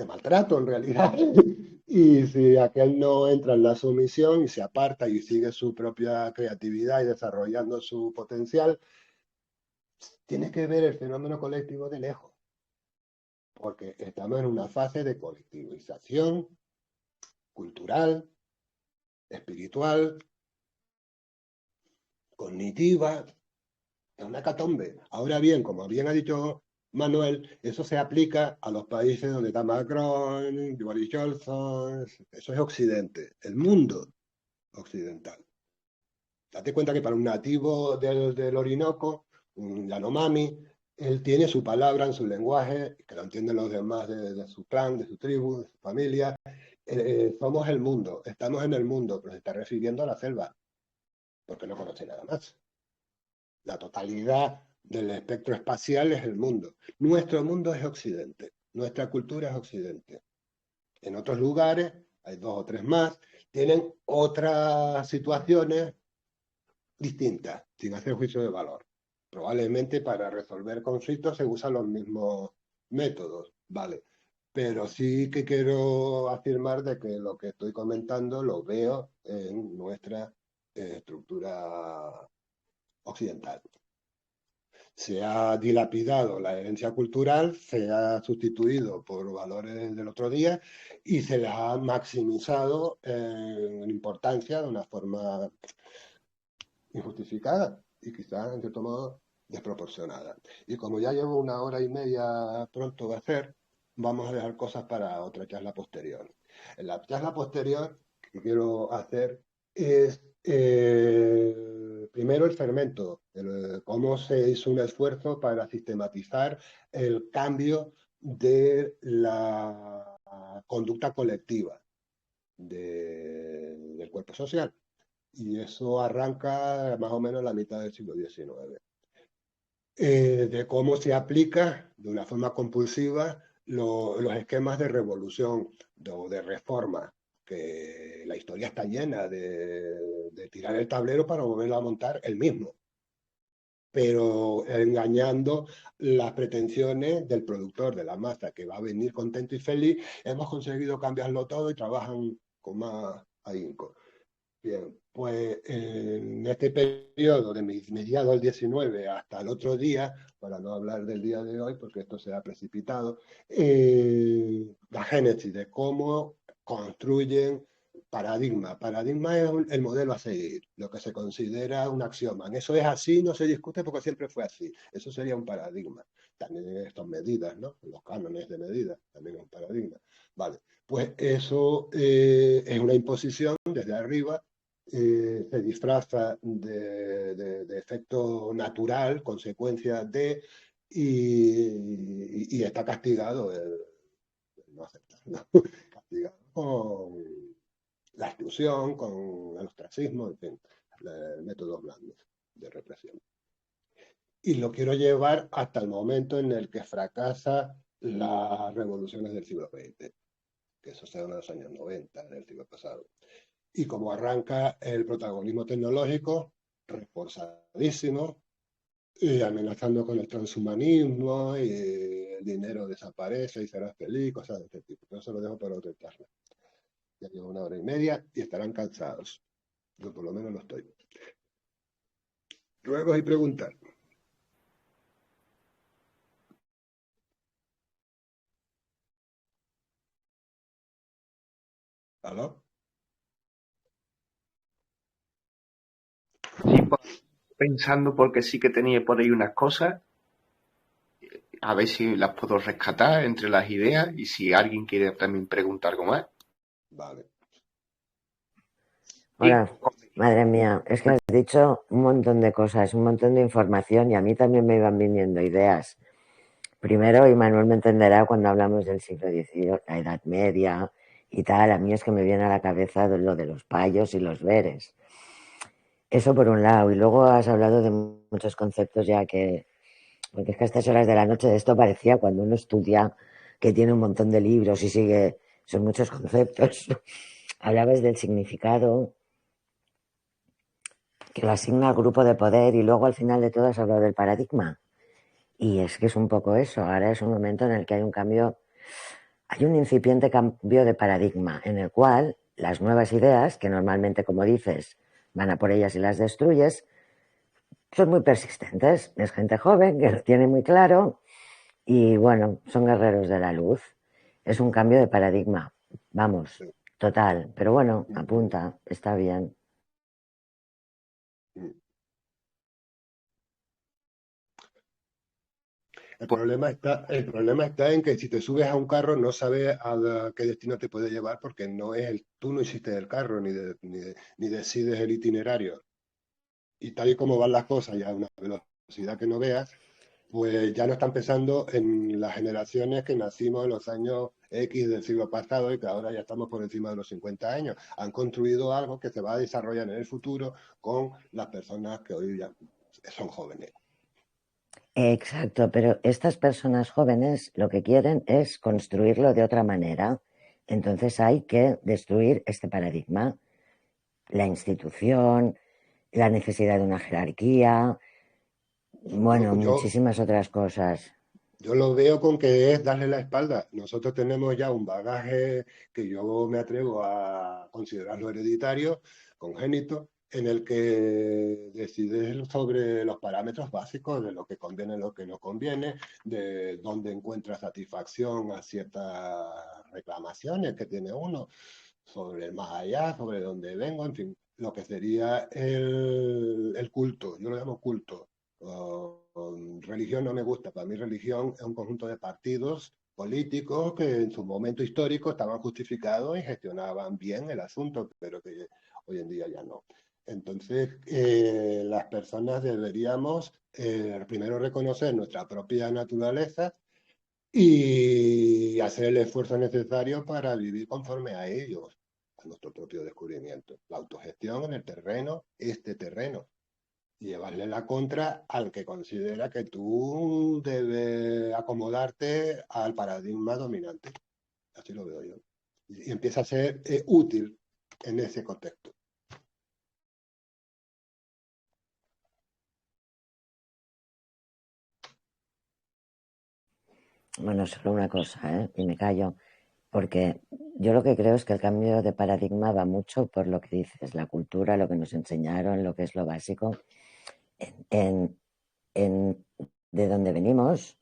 maltrato en realidad. Y si aquel no entra en la sumisión y se aparta y sigue su propia creatividad y desarrollando su potencial, tiene que ver el fenómeno colectivo de lejos, porque estamos en una fase de colectivización cultural, espiritual, cognitiva, es una catombe. Ahora bien, como bien ha dicho Manuel, eso se aplica a los países donde está Macron, Boris Johnson, eso es Occidente, el mundo occidental. Date cuenta que para un nativo del Orinoco, un Yanomami, él tiene su palabra en su lenguaje, que lo entienden los demás de su clan, de su tribu, de su familia. Somos el mundo, estamos en el mundo, pero se está refiriendo a la selva, porque no conoce nada más. La totalidad del espectro espacial es el mundo. Nuestro mundo es Occidente, nuestra cultura es Occidente. En otros lugares, hay dos o tres más, tienen otras situaciones distintas, sin hacer juicio de valor. Probablemente para resolver conflictos se usan los mismos métodos, ¿vale? Pero sí que quiero afirmar de que lo que estoy comentando lo veo en nuestra estructura occidental. Se ha dilapidado la herencia cultural, se ha sustituido por valores del otro día y se les ha maximizado en importancia de una forma injustificada y quizás, en cierto modo, desproporcionada. Y como ya llevo 1 hora y media pronto va a ser, vamos a dejar cosas para otra charla posterior. En la charla posterior que quiero hacer es primero el fermento, cómo se hizo un esfuerzo para sistematizar el cambio de la conducta colectiva del cuerpo social. Y eso arranca más o menos en la mitad del siglo XIX. De cómo se aplica de una forma compulsiva los esquemas de revolución o de reforma, que la historia está llena de tirar el tablero para volverlo a montar el mismo, pero engañando las pretensiones del productor de la masa, que va a venir contento y feliz. Hemos conseguido cambiarlo todo y trabajan con más ahínco. Bien, pues en este periodo de mediados del 19 hasta el otro día, para no hablar del día de hoy, porque esto se ha precipitado, la génesis de cómo construyen paradigma. Paradigma es el modelo a seguir, lo que se considera un axioma. En eso es así, no se discute porque siempre fue así. Eso sería un paradigma. También estas medidas, ¿no? Los cánones de medidas, también es un paradigma. Vale, pues eso es una imposición desde arriba, se disfraza de efecto natural, consecuencia de, y está castigado el no aceptarlo, castigado con la exclusión, con el ostracismo, en fin, métodos blandos de represión. Y lo quiero llevar hasta el momento en el que fracasa las revoluciones del siglo XX, que eso se da en los años 90 del siglo pasado. Y como arranca el protagonismo tecnológico, reforzadísimo, y amenazando con el transhumanismo, y el dinero desaparece y serás feliz, cosas de este tipo. Pero eso lo dejo para otra charla. Ya llevo 1 hora y media y estarán cansados. Yo por lo menos lo estoy. Ruegos y preguntar. ¿Aló? Sí, pues, pensando porque sí que tenía por ahí unas cosas, a ver si las puedo rescatar entre las ideas y si alguien quiere también preguntar algo más. Vale. Y Hola, madre mía, es que has dicho un montón de cosas, un montón de información y a mí también me iban viniendo ideas. Primero, y Manuel me entenderá cuando hablamos del siglo XVIII, la Edad Media y tal, a mí es que me viene a la cabeza lo de los payos y los veres. Eso por un lado, y luego has hablado de muchos conceptos ya que, porque es que a estas horas de la noche esto parecía cuando uno estudia, que tiene un montón de libros y sigue, son muchos conceptos. Hablabas del significado, que lo asigna al grupo de poder y luego al final de todo has hablado del paradigma. Y es que es un poco eso, ahora es un momento en el que hay un cambio, hay un incipiente cambio de paradigma en el cual las nuevas ideas, que normalmente, como dices, van a por ellas y las destruyes, son muy persistentes. Es gente joven que lo tiene muy claro y bueno, son guerreros de la luz. Es un cambio de paradigma, vamos, total. Pero bueno, apunta, está bien. pues, El problema está en que si te subes a un carro no sabes a qué destino te puede llevar porque no es tú no hiciste el carro ni decides el itinerario. Y tal y como van las cosas y a una velocidad que no veas, pues ya no están pensando en las generaciones que nacimos en los años X del siglo pasado y que ahora ya estamos por encima de los 50 años. Han construido algo que se va a desarrollar en el futuro con las personas que hoy ya son jóvenes. Exacto, pero estas personas jóvenes lo que quieren es construirlo de otra manera. Entonces hay que destruir este paradigma, la institución, la necesidad de una jerarquía, bueno, Yo, muchísimas otras cosas. Yo lo veo con que es darle la espalda. Nosotros tenemos ya un bagaje que yo me atrevo a considerarlo hereditario, congénito, en el que decides sobre los parámetros básicos de lo que conviene y lo que no conviene, de dónde encuentra satisfacción a ciertas reclamaciones que tiene uno, sobre el más allá, sobre dónde vengo, en fin, lo que sería el culto. Yo lo llamo culto. Religión no me gusta. Para mí religión es un conjunto de partidos políticos que en su momento histórico estaban justificados y gestionaban bien el asunto, pero que hoy en día ya no. Entonces, las personas deberíamos primero reconocer nuestra propia naturaleza y hacer el esfuerzo necesario para vivir conforme a ellos, a nuestro propio descubrimiento. La autogestión en el terreno, este terreno, y llevarle la contra al que considera que tú debes acomodarte al paradigma dominante. Así lo veo yo. Y empieza a ser útil en ese contexto. Bueno, solo una cosa, ¿eh? Y me callo, porque yo lo que creo es que el cambio de paradigma va mucho por lo que dices, la cultura, lo que nos enseñaron, lo que es lo básico. En, de donde venimos,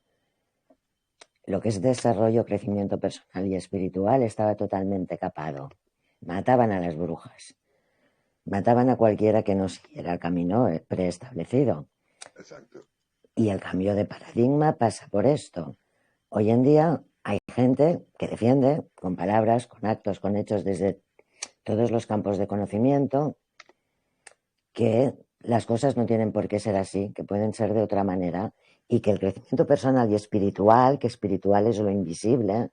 lo que es desarrollo, crecimiento personal y espiritual estaba totalmente capado. Mataban a las brujas, mataban a cualquiera que no siguiera el camino preestablecido. Exacto. Y el cambio de paradigma pasa por esto. Hoy en día hay gente que defiende con palabras, con actos, con hechos desde todos los campos de conocimiento que las cosas no tienen por qué ser así, que pueden ser de otra manera y que el crecimiento personal y espiritual, que espiritual es lo invisible,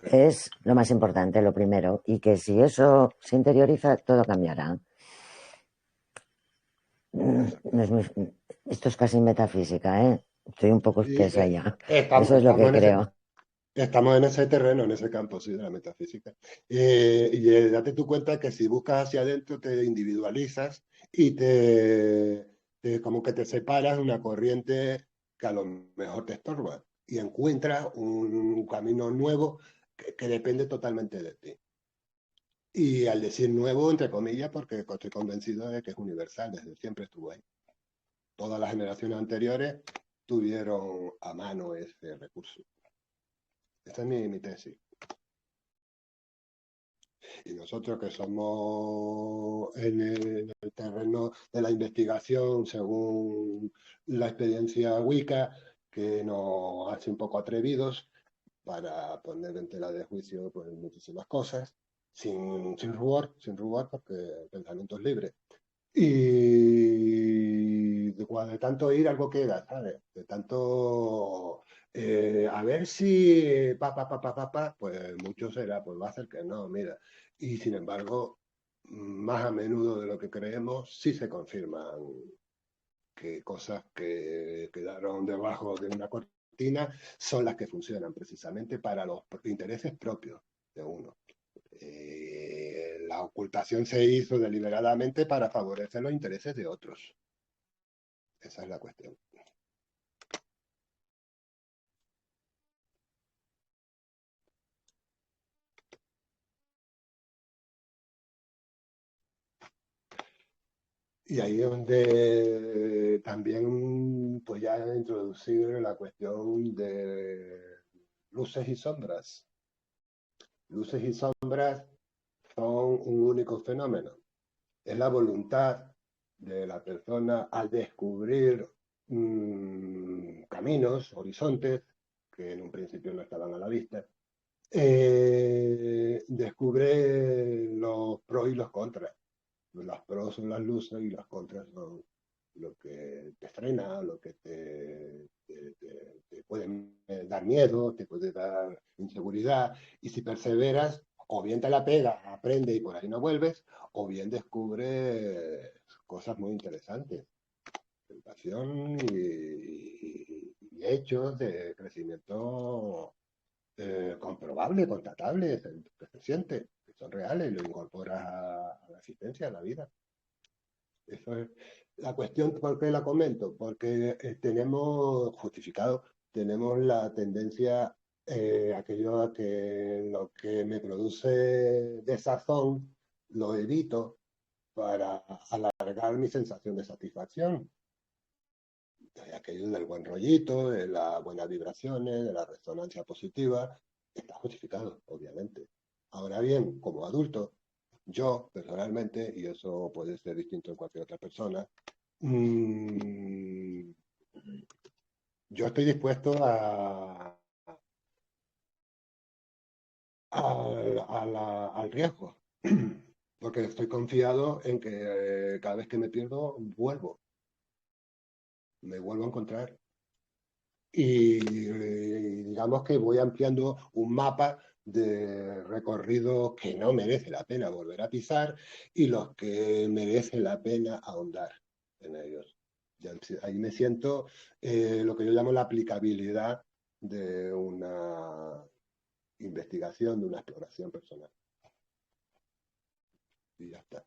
es lo más importante, lo primero, y que si eso se interioriza, todo cambiará. No es esto es casi metafísica, ¿eh? Estoy un poco Y espesa ya. Eso estamos, es lo que estamos en ese, creo. estamos en ese terreno, en ese campo, sí, de la metafísica. Date tu cuenta que si buscas hacia adentro te individualizas y como que te separas de una corriente que a lo mejor te estorba y encuentras un camino nuevo que depende totalmente de ti. Y al decir nuevo, entre comillas, porque estoy convencido de que es universal, desde siempre estuvo ahí. Todas las generaciones anteriores tuvieron a mano ese recurso. Esta es mi tesis. Y nosotros que somos en el terreno de la investigación, según la experiencia Wicca, que nos hace un poco atrevidos para poner en tela de juicio pues, muchísimas cosas, sin rubor, porque el pensamiento es libre. Y de tanto ir algo queda, ¿sabes? De tanto a ver si pues mucho será, pues va a ser que no, mira. Y sin embargo, más a menudo de lo que creemos, sí se confirman que cosas que quedaron debajo de una cortina son las que funcionan precisamente para los intereses propios de uno. La ocultación se hizo deliberadamente para favorecer los intereses de otros. Esa es la cuestión. Y ahí es donde también pues ya he introducido la cuestión de luces y sombras. Luces y sombras son un único fenómeno. Es la voluntad de la persona al descubrir caminos, horizontes, que en un principio no estaban a la vista, descubre los pros y los contras. Las pros son las luces y las contras son lo que te frena, lo que te puede dar miedo, te puede dar inseguridad. Y si perseveras, o bien te la pega, aprende y por ahí no vuelves, o bien descubres cosas muy interesantes, educación y hechos de crecimiento comprobable, constatable, que se siente, que son reales, lo incorporas a la existencia, a la vida. Eso es la cuestión. ¿Por qué la comento? Porque tenemos justificado, tenemos la tendencia, aquello a que lo que me produce desazón lo evito para alargar mi sensación de satisfacción. Aquello del buen rollito, de las buenas vibraciones, de la resonancia positiva, está justificado, obviamente. Ahora bien, como adulto, yo personalmente, y eso puede ser distinto en cualquier otra persona, mmm, yo estoy dispuesto al riesgo, porque estoy confiado en que cada vez que me pierdo, me vuelvo a encontrar. Y digamos que voy ampliando un mapa de recorridos que no merece la pena volver a pisar y los que merece la pena ahondar en ellos. Ahí me siento lo que yo llamo la aplicabilidad de una investigación, de una exploración personal. Y ya está.